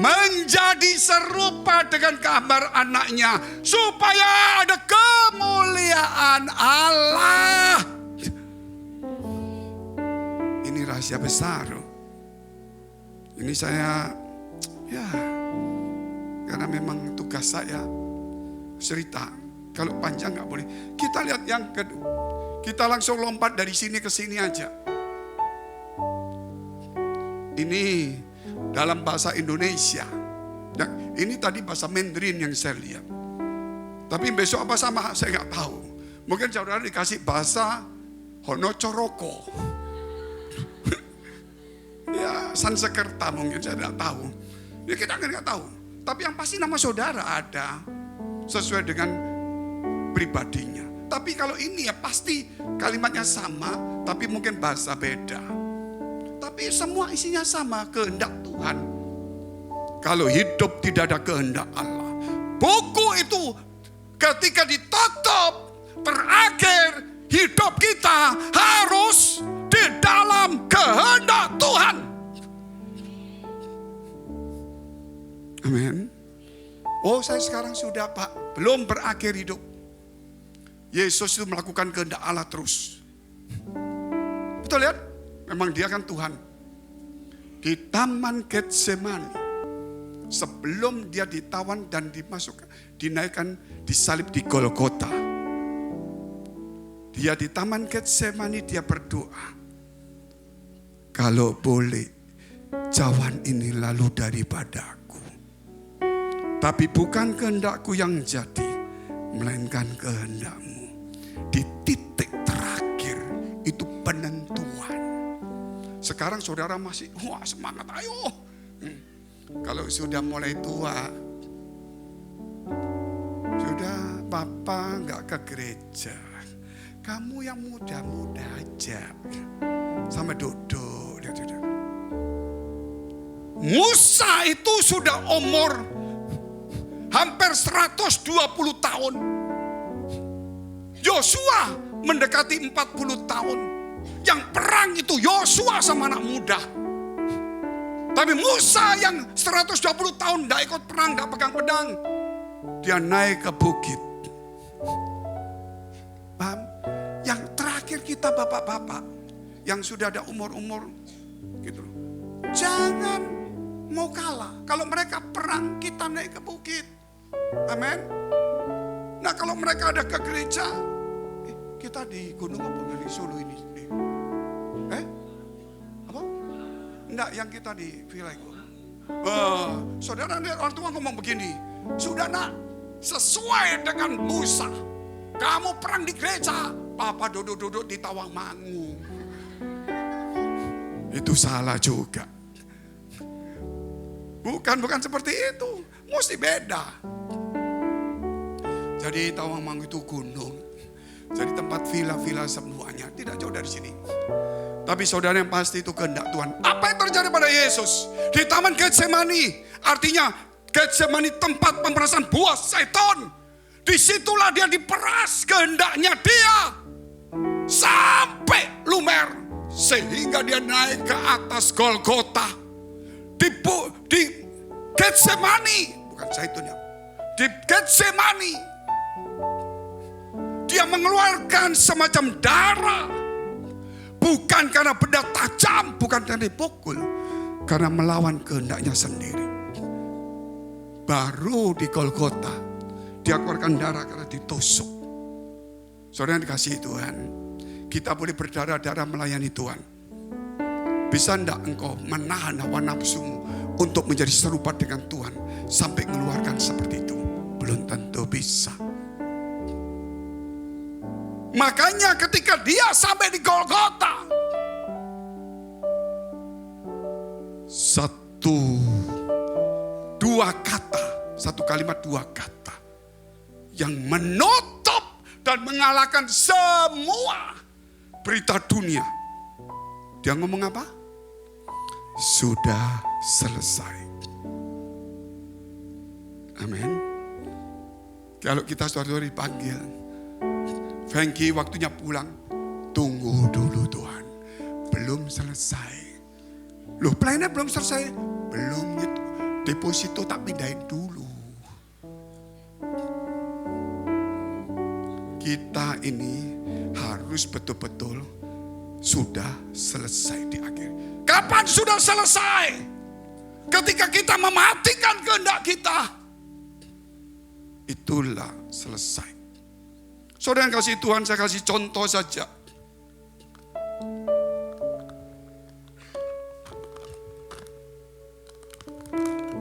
menjadi serupa dengan gambar anaknya, supaya ada kemuliaan Allah. Ini rahasia besar. Ini saya, karena memang tugas saya cerita. Kalau panjang nggak boleh. Kita lihat yang kedua. Kita langsung lompat dari sini ke sini aja. Ini dalam bahasa Indonesia. Nah, ini tadi bahasa Mandarin yang saya lihat. Tapi besok apa sama saya nggak tahu. Mungkin saudara dikasih bahasa Honocoroko. Ya, Sansekerta mungkin, saya tidak tahu. Ya, kita nggak tahu. Tapi yang pasti nama saudara ada sesuai dengan pribadinya. Tapi kalau ini ya pasti kalimatnya sama, tapi mungkin bahasa beda. Tapi semua isinya sama, kehendak Tuhan. Kalau hidup tidak ada kehendak Allah, buku itu ketika ditutup, terakhir hidup kita harus di dalam kehendak Tuhan. Amin. Oh, saya sekarang sudah, Pak, belum berakhir hidup. Yesus itu melakukan kehendak Allah terus. Betul lihat? Memang dia kan Tuhan. Di Taman Getsemani, sebelum dia ditawan dan dimasukkan, dinaikkan, disalib di Golgota. Dia di Taman Getsemani, dia berdoa. Kalau boleh, cawan ini lalu daripadaku. Tapi bukan kehendakku yang jadi, melainkan kehendakmu. Di titik terakhir itu penentuan. Sekarang saudara masih, wah semangat, ayo. Kalau sudah mulai tua, sudah papa nggak ke gereja, kamu yang muda-muda aja, sama duduk. Musa itu sudah umur hampir 120 tahun. Yosua mendekati 40 tahun. Yang perang itu Yosua sama anak muda. Tapi Musa yang 120 tahun tidak ikut perang, tidak pegang pedang. Dia naik ke bukit. Paham? Yang terakhir kita bapak-bapak yang sudah ada umur-umur gitu loh. Jangan mau kalah. Kalau mereka perang, kita naik ke bukit. Amin. Nah kalau mereka ada ke gereja, kita di gunung apa di Solo ini? Apa? Enggak, yang kita di villa itu. Saudara lihat orang tua ngomong begini, sudah nak, sesuai dengan Musa, kamu perang di gereja, papa duduk-duduk di Tawangmangu. Itu salah juga. Bukan seperti itu, mesti beda. Jadi Tawangmangu itu gunung, jadi tempat villa-villa semuanya, tidak jauh dari sini. Tapi saudara yang pasti itu kehendak Tuhan. Apa yang terjadi pada Yesus di Taman Getsemani? Artinya Getsemani tempat pemerasan buah setan. Disitulah dia diperas kehendaknya dia sampai lumer, sehingga dia naik ke atas Golgota. Di Getsemani, bukan Zaitun ya, di Getsemani dia mengeluarkan semacam darah, bukan karena benda tajam, bukan karena dipukul, karena melawan kehendaknya sendiri. Baru di Golgota dia keluarkan darah karena ditusuk. Saudara yang dikasihi Tuhan, kita boleh berdarah-darah melayani Tuhan. Bisa enggak engkau menahan hawa nafsumu untuk menjadi serupa dengan Tuhan sampai mengeluarkan seperti itu? Belum tentu bisa. Makanya ketika dia sampai di Golgota, satu kalimat dua kata yang menutup dan mengalahkan semua berita dunia. Dia ngomong apa? Sudah selesai. Amin. Kalau kita saudara dipanggil, Fengky waktunya pulang, tunggu dulu Tuhan, belum selesai. Loh pelayanan belum selesai? Belum, deposito tak pindahin dulu. Kita ini harus betul-betul sudah selesai di akhir. Kapan sudah selesai? Ketika kita mematikan kehendak kita, itulah selesai. Saudara yang kasih Tuhan, saya kasih contoh saja.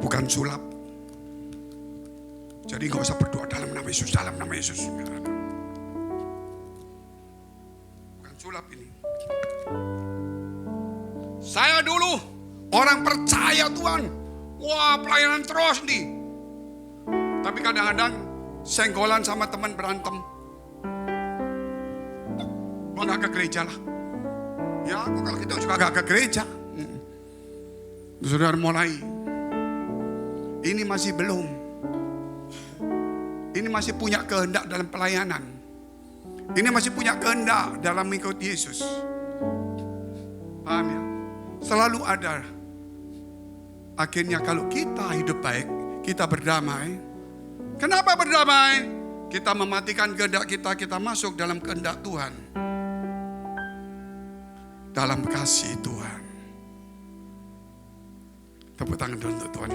Bukan sulap. Jadi gak usah berdoa dalam nama Yesus, dalam nama Yesus. Bukan sulap ini. Saya dulu orang percaya Tuhan. Wah pelayanan terus nih. Tapi kadang-kadang senggolan sama teman berantem. Gua gak ke gereja lah. Ya aku kalau gitu juga gak ke gereja. Saudara mulai. Ini masih belum. Ini masih punya kehendak dalam pelayanan. Ini masih punya kehendak dalam mengikuti Yesus. Paham ya? Selalu ada. Akhirnya kalau kita hidup baik, kita berdamai. Kenapa berdamai? Kita mematikan kehendak kita, kita masuk dalam kehendak Tuhan. Dalam kasih Tuhan. Tepuk tangan dulu untuk Tuhan.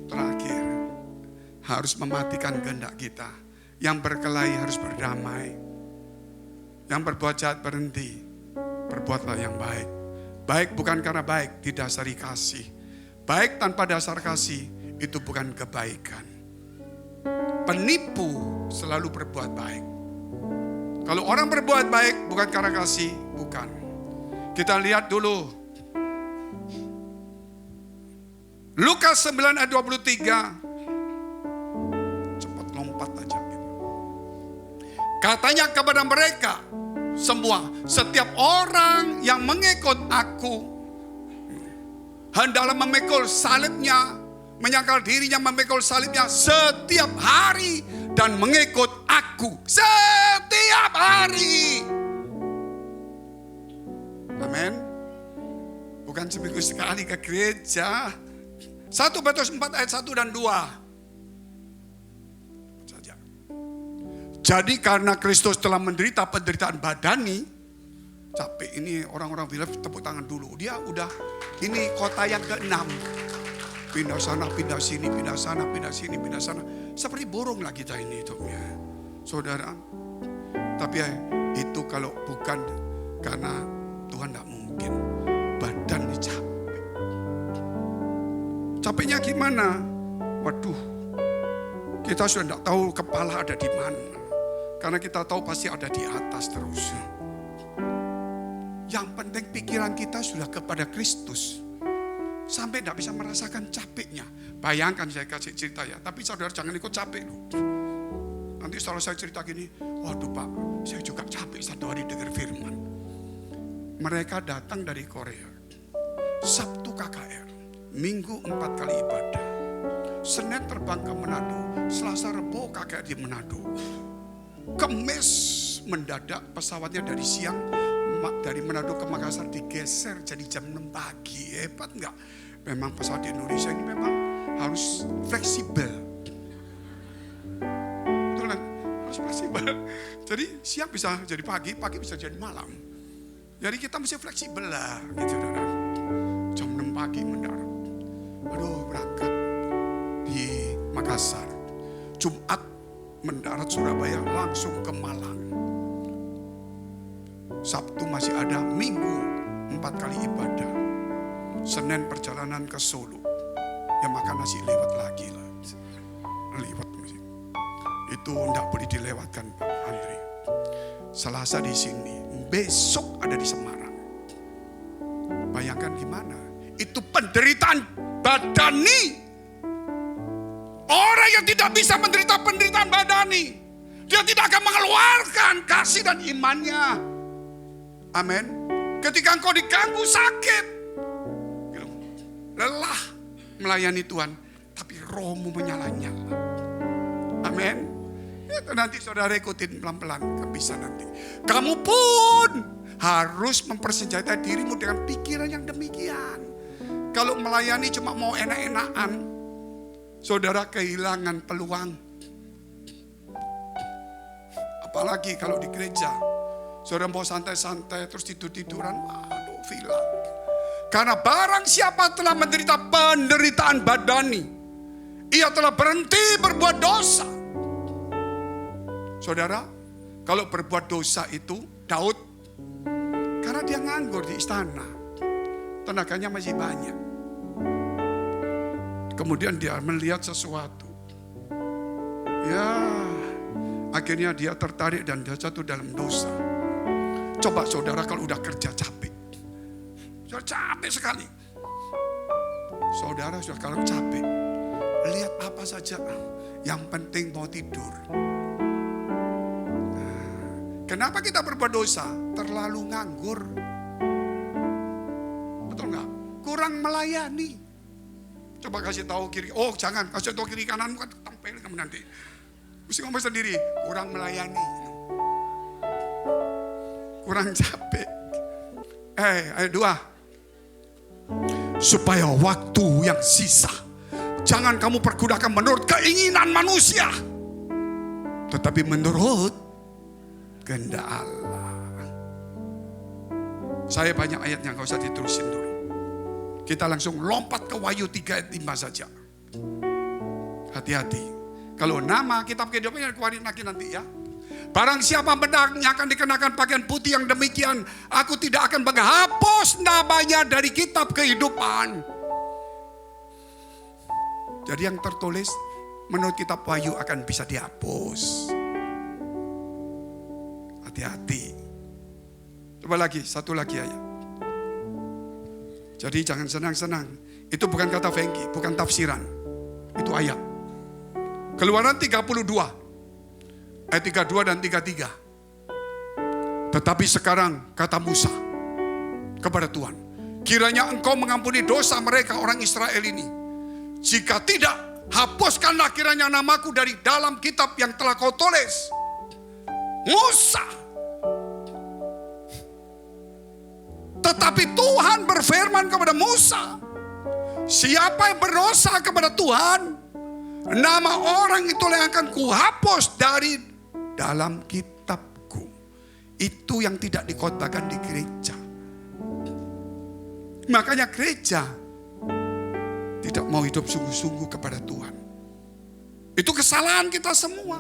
Terakhir, harus mematikan kehendak kita. Yang berkelahi harus berdamai. Yang berbuat jahat berhenti. Berbuatlah yang baik. Baik bukan karena baik, didasari kasih. Baik tanpa dasar kasih, itu bukan kebaikan. Penipu selalu berbuat baik. Kalau orang berbuat baik bukan karena kasih, bukan. Kita lihat dulu Lukas 9 ayat 23. Cepat lompat aja. Katanya kepada mereka semua, setiap orang yang mengikut aku hendaklah memikul salibnya, menyangkal dirinya, memikul salibnya setiap hari dan mengikut aku setiap hari. Amin. Bukan seminggu sekali ke gereja. 1 Petrus 4 ayat 1 dan 2 saja. Jadi karena Kristus telah menderita penderitaan badani, capek ini orang-orang bilang tepuk tangan dulu. Dia udah, ini kota yang ke-6. Pindah sana, pindah sini, pindah sana, pindah sini, pindah sana. Seperti burung lah kita ini hidupnya. Saudara, tapi itu kalau bukan karena Tuhan tidak mungkin. Badan ini capek. Capeknya gimana? Waduh, kita sudah tidak tahu kepala ada di mana. Karena kita tahu pasti ada di atas terus. Yang penting pikiran kita sudah kepada Kristus. Sampai tidak bisa merasakan capeknya. Bayangkan saya kasih cerita ya. Tapi saudara jangan ikut capek loh. Nanti setelah saya cerita gini, waduh Pak, saya juga capek satu hari dengar firman. Mereka datang dari Korea. Sabtu KKR. Minggu 4 kali ibadah. Senin terbang ke Manado. Selasa Rebo KKR di Manado. Kemis mendadak pesawatnya dari siang. Dari Manado ke Makassar digeser jadi jam 6 pagi. Hebat enggak? Memang pesawat di Indonesia ini memang harus fleksibel. Betul kan? Harus fleksibel. Jadi siang bisa jadi pagi, pagi bisa jadi malam. Jadi kita mesti fleksibel lah, gitu saudara. Jam 6 pagi mendarat. Aduh, berangkat di Makassar. Jumat mendarat Surabaya langsung ke Malang. Sabtu masih ada, Minggu 4 kali ibadah. Senin perjalanan ke Solo. Ya makan nasi lewat lagi lah. Lewat masih. Itu enggak boleh dilewatkan Pak Andri. Selasa di sini, besok ada di Semarang. Bayangkan gimana? Itu penderitaan badani. Orang yang tidak bisa menderita penderitaan badani, dia tidak akan mengeluarkan kasih dan imannya. Amin. Ketika engkau diganggu sakit, lelah melayani Tuhan, tapi rohmu menyala-nyala. Amin. Itu nanti saudara ikutin pelan-pelan, bisa nanti. Kamu pun harus mempersenjatai dirimu dengan pikiran yang demikian. Kalau melayani cuma mau enak-enakan, saudara kehilangan peluang. Apalagi kalau di gereja, saudara mau santai-santai terus tidur-tiduran, waduh villa. Karena barang siapa telah menderita penderitaan badani, ia telah berhenti berbuat dosa. Saudara, kalau berbuat dosa itu Daud, karena dia nganggur di istana, tenaganya masih banyak. Kemudian dia melihat sesuatu. Ya, akhirnya dia tertarik dan dia jatuh dalam dosa. Coba saudara kalau udah kerja capek. Saudara capek sekali. Saudara sudah kalau capek, lihat apa saja. Yang penting mau tidur. Kenapa kita berbuat dosa? Terlalu nganggur. Betul nggak? Kurang melayani. Coba kasih tahu kiri. Oh jangan, kasih tahu kiri kanan kan tampil kamu nanti. Mesti ngomong sendiri. Kurang melayani. Kurang capek. Ayat 2. Supaya waktu yang sisa, jangan kamu pergunakan menurut keinginan manusia, tetapi menurut kehendak Allah. Saya banyak ayatnya, gak usah diterusin dulu. Kita langsung lompat ke Wahyu 3 ayat 5 saja. Hati-hati. Kalau nama kitab kehidupan yang keluarin lagi nanti ya. Barang siapa bedaknya akan dikenakan pakaian putih yang demikian, aku tidak akan menghapus namanya dari kitab kehidupan. Jadi yang tertulis menurut kitab Wahyu akan bisa dihapus. hati-hati. Coba lagi, satu lagi ayat. Jadi jangan senang-senang. Itu bukan kata Fengky, bukan tafsiran. Itu ayat. Keluaran 32. Ayat 32 dan 33. Tetapi sekarang kata Musa kepada Tuhan, kiranya engkau mengampuni dosa mereka orang Israel ini. Jika tidak, hapuskanlah kiranya namaku dari dalam kitab yang telah kau tulis. Musa. Tetapi Tuhan berfirman kepada Musa, siapa yang berdosa kepada Tuhan, nama orang itulah yang akan kuhapus dari dalam kitabku. Itu yang tidak dikhotbahkan di gereja. Makanya gereja tidak mau hidup sungguh-sungguh kepada Tuhan. Itu kesalahan kita semua.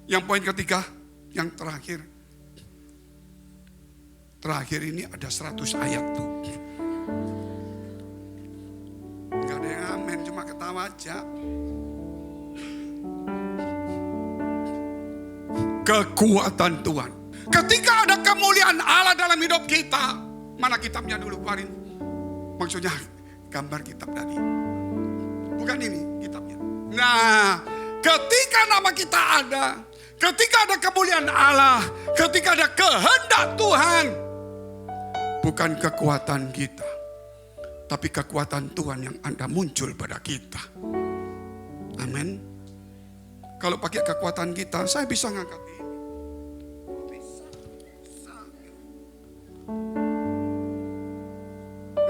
Yang poin ketiga, yang terakhir. Terakhir ini ada 100 ayat tuh. Gak ada yang amin, cuma ketawa aja. Kekuatan Tuhan. Ketika ada kemuliaan Allah dalam hidup kita. Mana kitabnya dulu kemarin? Maksudnya gambar kitab tadi. Bukan ini kitabnya. Nah, ketika nama kita ada, ketika ada kemuliaan Allah, ketika ada kehendak Tuhan, bukan kekuatan kita, tapi kekuatan Tuhan yang ada muncul pada kita. Amin. Kalau pakai kekuatan kita, saya bisa ngangkat ini.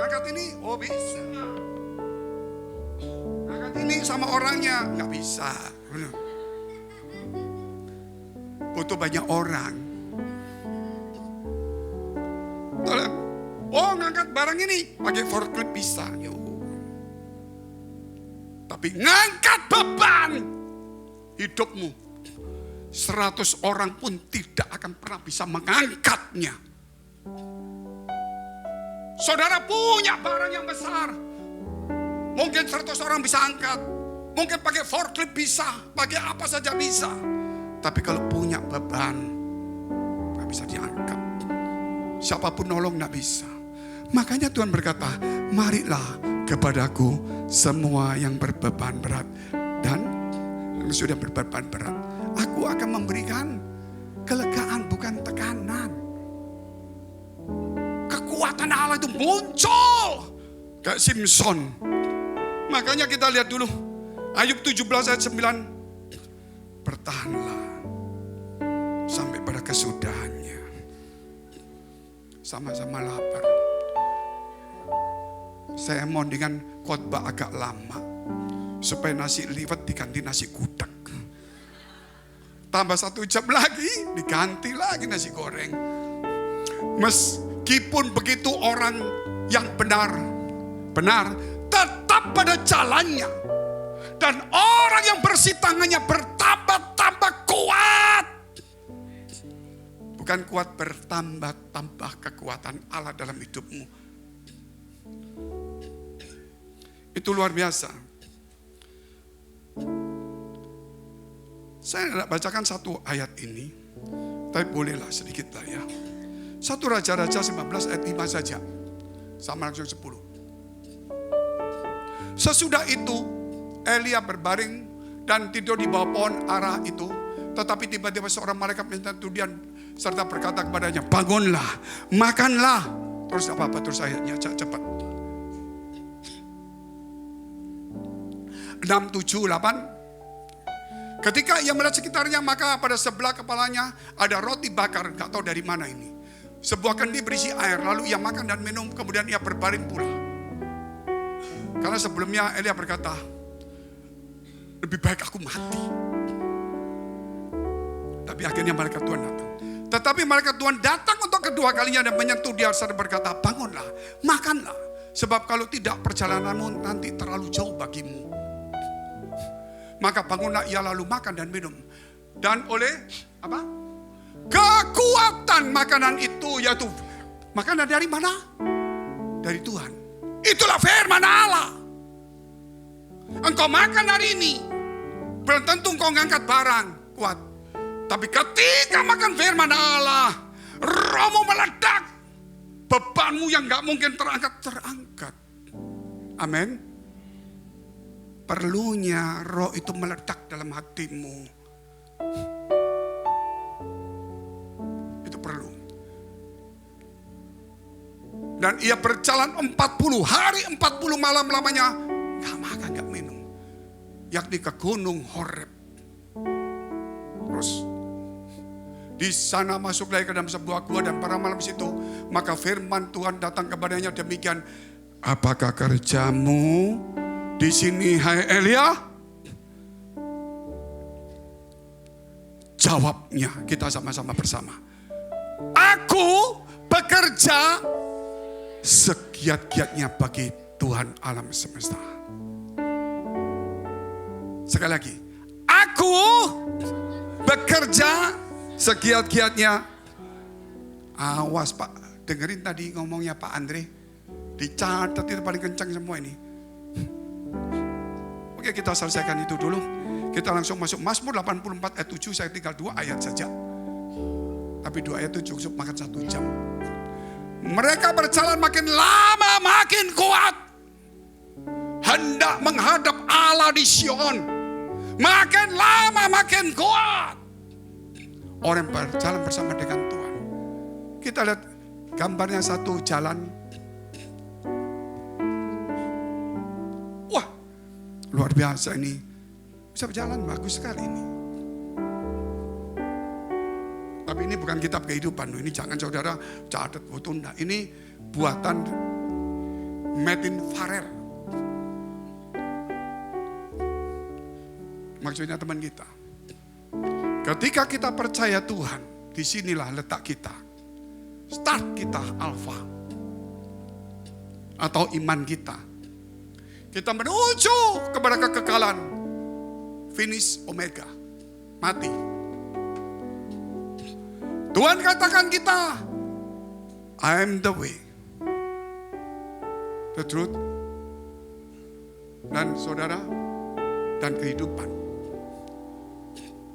Ngangkat ini, oh bisa. Ngangkat ini sama orangnya, nggak bisa. Butuh banyak orang. Oh, ngangkat barang ini pakai forklift bisa. Tapi ngangkat beban hidupmu, 100 orang pun tidak akan pernah bisa mengangkatnya. Saudara punya barang yang besar, mungkin 100 orang bisa angkat, mungkin pakai forklift bisa, pakai apa saja bisa. Tapi kalau punya beban, gak bisa diangkat. Siapapun nolong gak bisa. Makanya Tuhan berkata, marilah kepadaku semua yang berbeban berat dan yang sudah berbeban berat. Aku akan memberikan kelegaan, bukan tekanan. Kekuatan Allah itu muncul kayak Simpson. Makanya kita lihat dulu Ayub 17 ayat 9. Bertahanlah sampai pada kesudahannya. Sama-sama lapar. Saya mohon dengan khotbah agak lama supaya nasi liwet diganti nasi gudeg. Tambah 1 jam lagi diganti lagi nasi goreng. Meskipun begitu orang yang benar tetap pada jalannya. Dan orang yang bersih tangannya bertambah-tambah kuat. Bukan kuat, bertambah-tambah kekuatan Allah dalam hidupmu. Itu luar biasa. Saya tidak bacakan satu ayat ini, tapi bolehlah sedikit lah ya. 1 Raja-Raja 19 ayat 5 saja, sama langsung 10. Sesudah itu Elia berbaring dan tidur di bawah pohon ara itu. Tetapi tiba-tiba seorang malaikat menyentuh dia serta berkata kepadanya, bangunlah, makanlah. Terus apa-apa terus ayatnya cepat. 6, 7, 8. Ketika ia melihat sekitarnya, maka pada sebelah kepalanya ada roti bakar, gak tahu dari mana ini. Sebuah kendi berisi air, lalu ia makan dan minum, kemudian ia berbaring pula. Karena sebelumnya Elia berkata, lebih baik aku mati. Tapi akhirnya malaikat Tuhan datang. Tetapi malaikat Tuhan datang untuk kedua kalinya dan menyentuh dia serta berkata, bangunlah, makanlah. Sebab kalau tidak perjalananmu nanti terlalu jauh bagimu. Maka bangunlah ia lalu makan dan minum. Dan oleh apa? Kekuatan makanan itu, yaitu makanan dari mana? Dari Tuhan. Itulah firman Allah. Engkau makan hari ini, belum tentu engkau ngangkat barang kuat. Tapi ketika makan firman Allah, rohmu meledak. Bebanmu yang gak mungkin terangkat. Amin. Perlunya roh itu meledak dalam hatimu. Itu perlu. Dan ia berjalan 40 hari 40 malam lamanya, gak makan gak minum, yakni ke gunung Horeb. Terus di sana masuk lagi ke dalam sebuah gua, dan pada malam situ maka firman Tuhan datang kepadanya demikian, apakah kerjamu di sini hai Elia? Jawabnya kita sama-sama bersama, aku bekerja segiat-giatnya bagi Tuhan alam semesta. Sekali lagi, aku bekerja segiat-giatnya. Awas Pak, dengerin tadi ngomongnya Pak Andre. Dicatat itu paling kencang semua ini. Oke, kita selesaikan itu dulu. Kita langsung masuk Mazmur 84 ayat 7. Saya tinggal 2 ayat saja. Tapi 2 ayat itu cukup makan 1 jam. Mereka berjalan makin lama makin kuat, hendak menghadap Allah di Sion. Makin lama makin kuat. Orang berjalan bersama dengan Tuhan. Kita lihat gambarnya satu jalan. Wah, luar biasa ini. Bisa berjalan bagus sekali ini. Tapi ini bukan kitab kehidupan. Ini jangan saudara catat tunda. Ini buatan Metin Farel. Maksudnya teman kita. Ketika kita percaya Tuhan, disinilah letak kita. Start kita alfa. Atau iman kita. Kita menuju kepada kekekalan. Finish omega. Mati. Tuhan katakan kita, I am the way, the truth, dan saudara, dan kehidupan.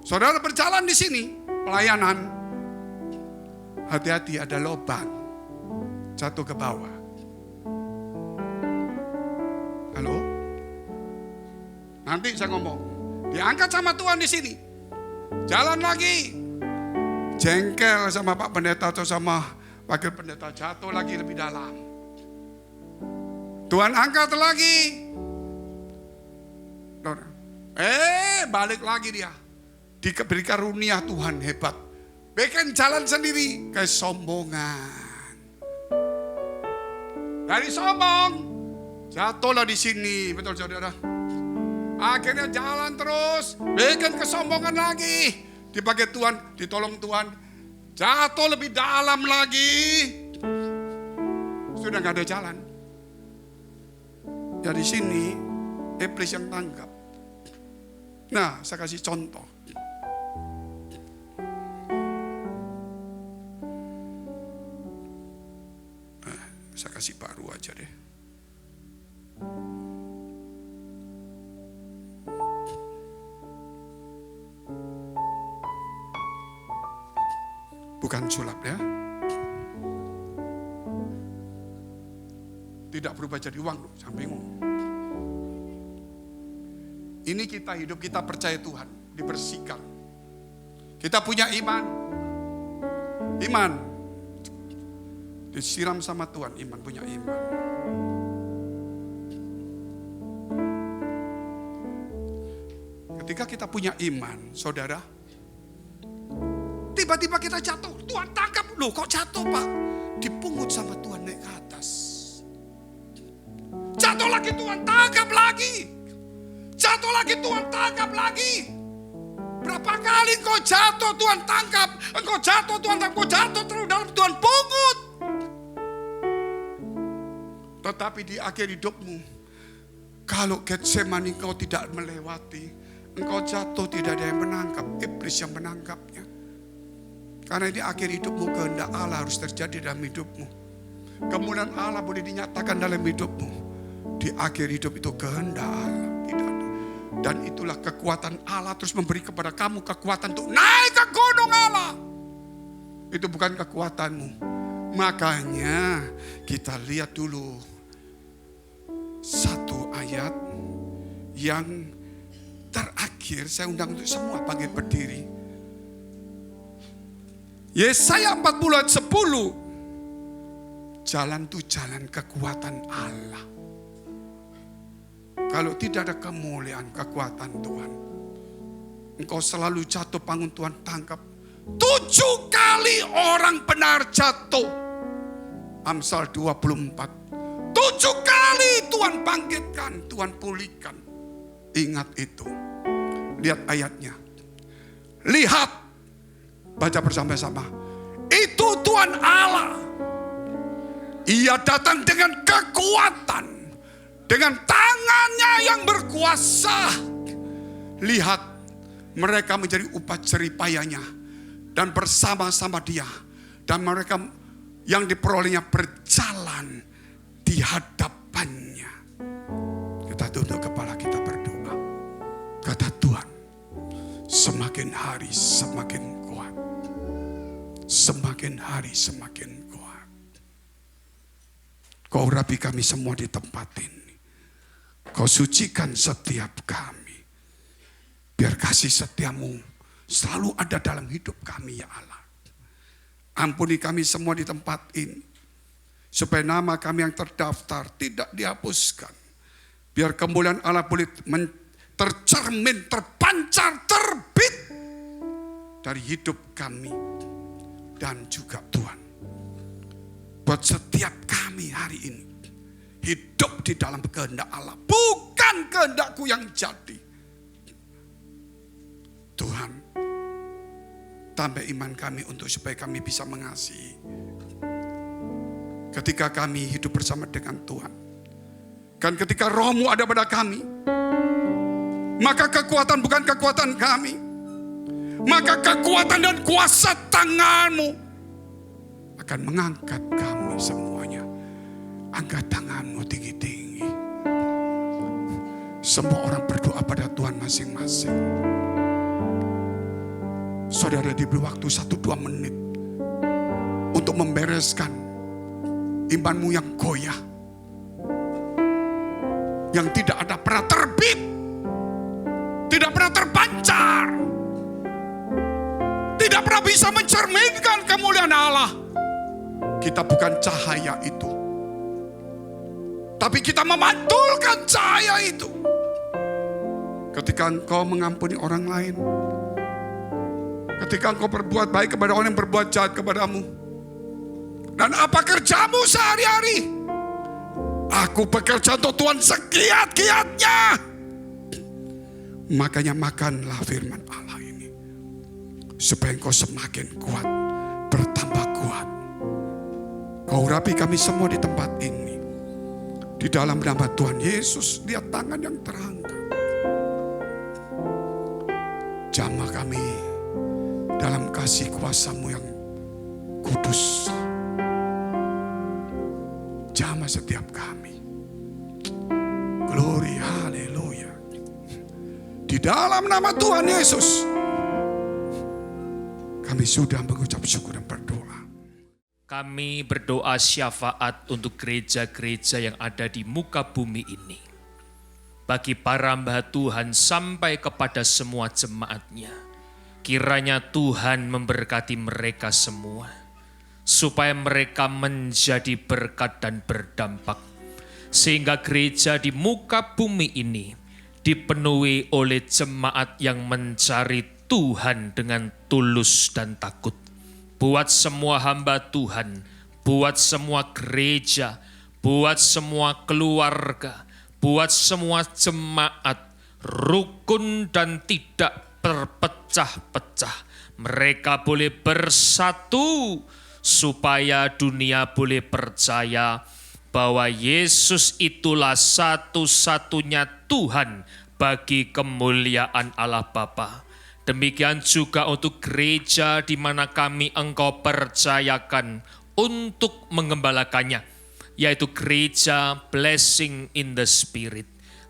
Saudara berjalan di sini, pelayanan, hati-hati ada lubang, jatuh ke bawah. Halo? Nanti saya ngomong, diangkat sama Tuhan di sini, jalan lagi. Jengkel sama Pak Pendeta atau sama Wakil Pendeta, jatuh lagi lebih dalam. Tuhan angkat lagi. Balik lagi dia. Diberi karunia Tuhan hebat. Bikin jalan sendiri. Kesombongan. Dari sombong, jatuhlah di sini. Betul saudara? Akhirnya jalan terus. Bikin kesombongan lagi. Dipakai Tuhan, ditolong Tuhan, jatuh lebih dalam lagi. Sudah gak ada jalan. Dari sini, iblis yang tangkap. Nah, saya kasih contoh. Saya kasih baru aja deh. Bukan sulap ya. Tidak berubah jadi uang loh, sampai bingung. Ini kita hidup, kita percaya Tuhan, dibersihkan. Kita punya iman. Iman. Disiram sama Tuhan, iman, punya iman. Ketika kita punya iman, saudara, tiba-tiba kita jatuh, Tuhan tangkap. Loh kok jatuh Pak? Dipungut sama Tuhan naik ke atas. Jatuh lagi Tuhan tangkap lagi. Jatuh lagi Tuhan tangkap lagi. Berapa kali engkau jatuh Tuhan tangkap. Engkau jatuh Tuhan tangkap. Engkau jatuh terus dalam Tuhan pungut. Tetapi di akhir hidupmu, kalau Getsemani engkau tidak melewati, engkau jatuh tidak ada yang menangkap. Iblis yang menangkapnya. Karena di akhir hidupmu kehendak Allah harus terjadi dalam hidupmu. Kemuliaan Allah boleh dinyatakan dalam hidupmu. Di akhir hidup itu kehendak Allah. Tidak ada. Dan itulah kekuatan Allah terus memberi kepada kamu kekuatan untuk naik ke gunung Allah. Itu bukan kekuatanmu. Makanya kita lihat dulu satu ayat yang terakhir. Saya undang untuk semua bangkit berdiri. Yesaya 40 ayat 10. Jalan itu jalan kekuatan Allah. Kalau tidak ada kemuliaan, kekuatan Tuhan, engkau selalu jatuh, bangun Tuhan tangkap. 7 kali orang benar jatuh. Amsal 24. 7 kali Tuhan bangkitkan, Tuhan pulihkan. Ingat itu. Lihat ayatnya. Lihat. Baca bersama-sama. Itu Tuhan Allah. Ia datang dengan kekuatan. Dengan tangannya yang berkuasa. Lihat. Mereka menjadi upat jeripayanya. Dan bersama-sama dia. Dan mereka yang diperolehnya berjalan di hadapannya. Kita tunduk kepala, kita berdoa. Kata Tuhan, semakin hari semakin kuat. Semakin hari semakin kuat. Kau urapi kami semua di tempat ini. Kau sucikan setiap kami. Biar kasih setiamu selalu ada dalam hidup kami, ya Allah. Ampuni kami semua di tempat ini. Supaya nama kami yang terdaftar tidak dihapuskan. Biar kemuliaan Allah boleh tercermin, terpancar, terbit dari hidup kami. Dan juga Tuhan, buat setiap kami hari ini hidup di dalam kehendak Allah, bukan kehendakku yang jadi. Tuhan, tambah iman kami untuk supaya kami bisa mengasihi. Ketika kami hidup bersama dengan Tuhan, kan ketika Roh-Mu ada pada kami, maka kekuatan bukan kekuatan kami, maka kekuatan dan kuasa tangan-Mu akan mengangkat kami semuanya. Angkat tangan-Mu tinggi-tinggi. Semua orang berdoa pada Tuhan masing-masing. Saudara diberi waktu 1-2 menit untuk membereskan imanmu yang goyah, yang tidak ada pernah terbit, tidak pernah terpancar, tidak pernah bisa mencerminkan kemuliaan Allah. Kita bukan cahaya itu, tapi kita memantulkan cahaya itu. Ketika engkau mengampuni orang lain, ketika engkau berbuat baik kepada orang yang berbuat jahat kepadamu, dan apa kerjamu sehari-hari? Aku bekerja untuk Tuhan segiat-giatnya. Makanya makanlah firman Allah ini, supaya engkau semakin kuat, bertambah kuat. Kau urapi kami semua di tempat ini. Di dalam nama Tuhan Yesus, lihat tangan yang terangkat. Jamah kami dalam kasih kuasa-Mu yang kudus. Jamah setiap kami. Glory, haleluya. Di dalam nama Tuhan Yesus, kami sudah mengucap syukur dan berdoa. Kami berdoa syafaat untuk gereja-gereja yang ada di muka bumi ini. Bagi para hamba Tuhan sampai kepada semua jemaatnya. Kiranya Tuhan memberkati mereka semua. Supaya mereka menjadi berkat dan berdampak. Sehingga gereja di muka bumi ini dipenuhi oleh jemaat yang mencari Tuhan dengan tulus dan takut. Buat semua hamba Tuhan, buat semua gereja, buat semua keluarga, buat semua jemaat, rukun dan tidak berpecah-pecah. Mereka boleh bersatu supaya dunia boleh percaya bahwa Yesus itulah satu-satunya Tuhan bagi kemuliaan Allah Bapa. Demikian juga untuk gereja di mana kami Engkau percayakan untuk mengembalakannya, yaitu gereja Blessing in the Spirit.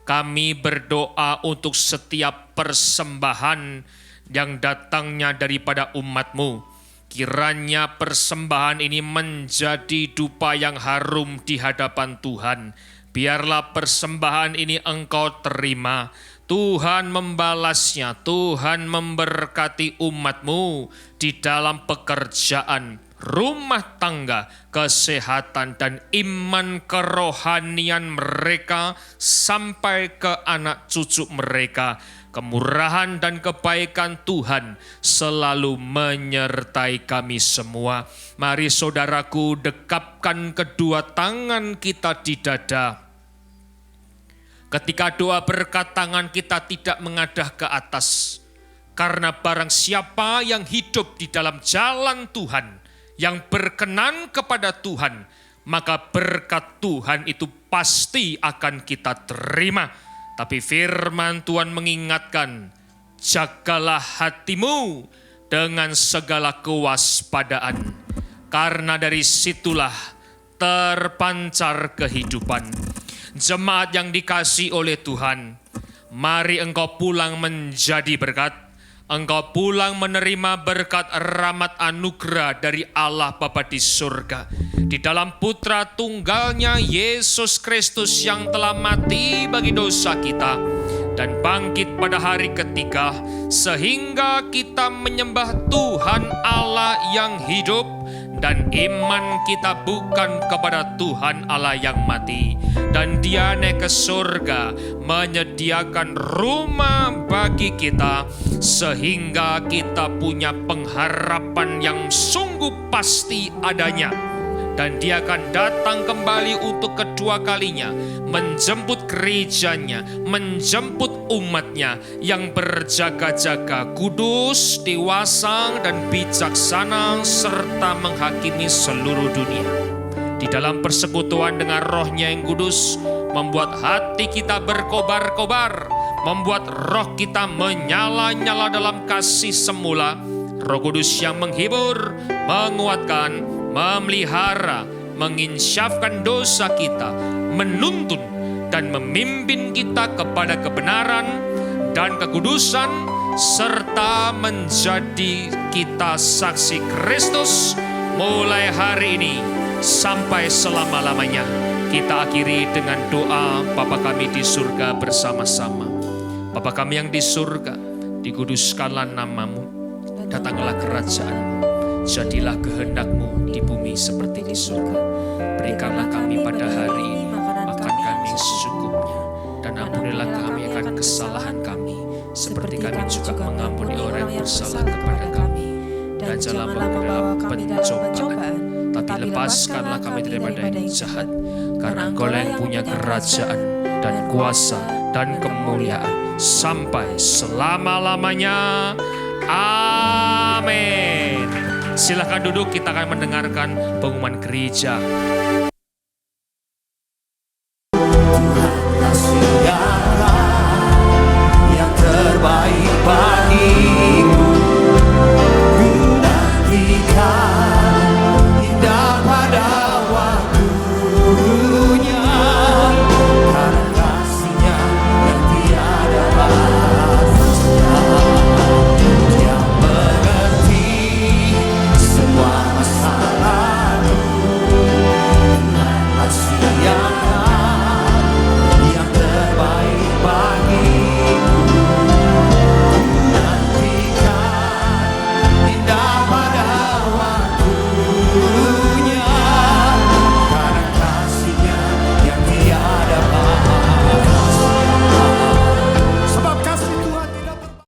Kami berdoa untuk setiap persembahan yang datangnya daripada umat-Mu. Kiranya persembahan ini menjadi dupa yang harum di hadapan Tuhan. Biarlah persembahan ini Engkau terima. Tuhan membalasnya, Tuhan memberkati umat-Mu di dalam pekerjaan, rumah tangga, kesehatan, dan iman kerohanian mereka sampai ke anak cucu mereka. Kemurahan dan kebaikan Tuhan selalu menyertai kami semua. Mari saudaraku, dekapkan kedua tangan kita di dada. Ketika doa berkat, tangan kita tidak mengadah ke atas. Karena barang siapa yang hidup di dalam jalan Tuhan, yang berkenan kepada Tuhan, maka berkat Tuhan itu pasti akan kita terima. Tapi firman Tuhan mengingatkan, jagalah hatimu dengan segala kewaspadaan, karena dari situlah terpancar kehidupan. Jemaat yang dikasihi oleh Tuhan, mari engkau pulang menjadi berkat. Engkau pulang menerima berkat rahmat anugerah dari Allah Bapa di surga. Di dalam putra tunggalnya Yesus Kristus yang telah mati bagi dosa kita dan bangkit pada hari ketiga, sehingga kita menyembah Tuhan Allah yang hidup, dan iman kita bukan kepada Tuhan Allah yang mati. Dan Dia naik ke surga menyediakan rumah bagi kita, sehingga kita punya pengharapan yang sungguh pasti adanya. Dan Dia akan datang kembali untuk kedua kalinya, menjemput gerejanya, menjemput umatnya yang berjaga-jaga, kudus, dewasa, dan bijaksana, serta menghakimi seluruh dunia. Di dalam persekutuan dengan Roh-Nya yang kudus, membuat hati kita berkobar-kobar, membuat roh kita menyala-nyala dalam kasih semula. Roh Kudus yang menghibur, menguatkan, memelihara, menginsyafkan dosa kita, menuntun dan memimpin kita kepada kebenaran dan kekudusan, serta menjadi kita saksi Kristus mulai hari ini sampai selama-lamanya. Kita akhiri dengan doa Bapa kami di surga bersama-sama. Bapa kami yang di surga, dikuduskanlah nama-Mu, datanglah kerajaan-Mu, jadilah kehendak-Mu di bumi seperti di surga. Berikanlah kami pada hari ini makan kami secukupnya, dan ampunilah kami akan kesalahan kami, seperti kami juga mengampuni orang yang bersalah kepada kami. Dan janganlah bawa kami dalam pencobaan, tapi lepaskanlah kami daripada yang jahat. Karena Engkau yang punya kerajaan dan kuasa dan kemuliaan sampai selama-lamanya. Amin. Silakan duduk, kita akan mendengarkan pengumuman gereja.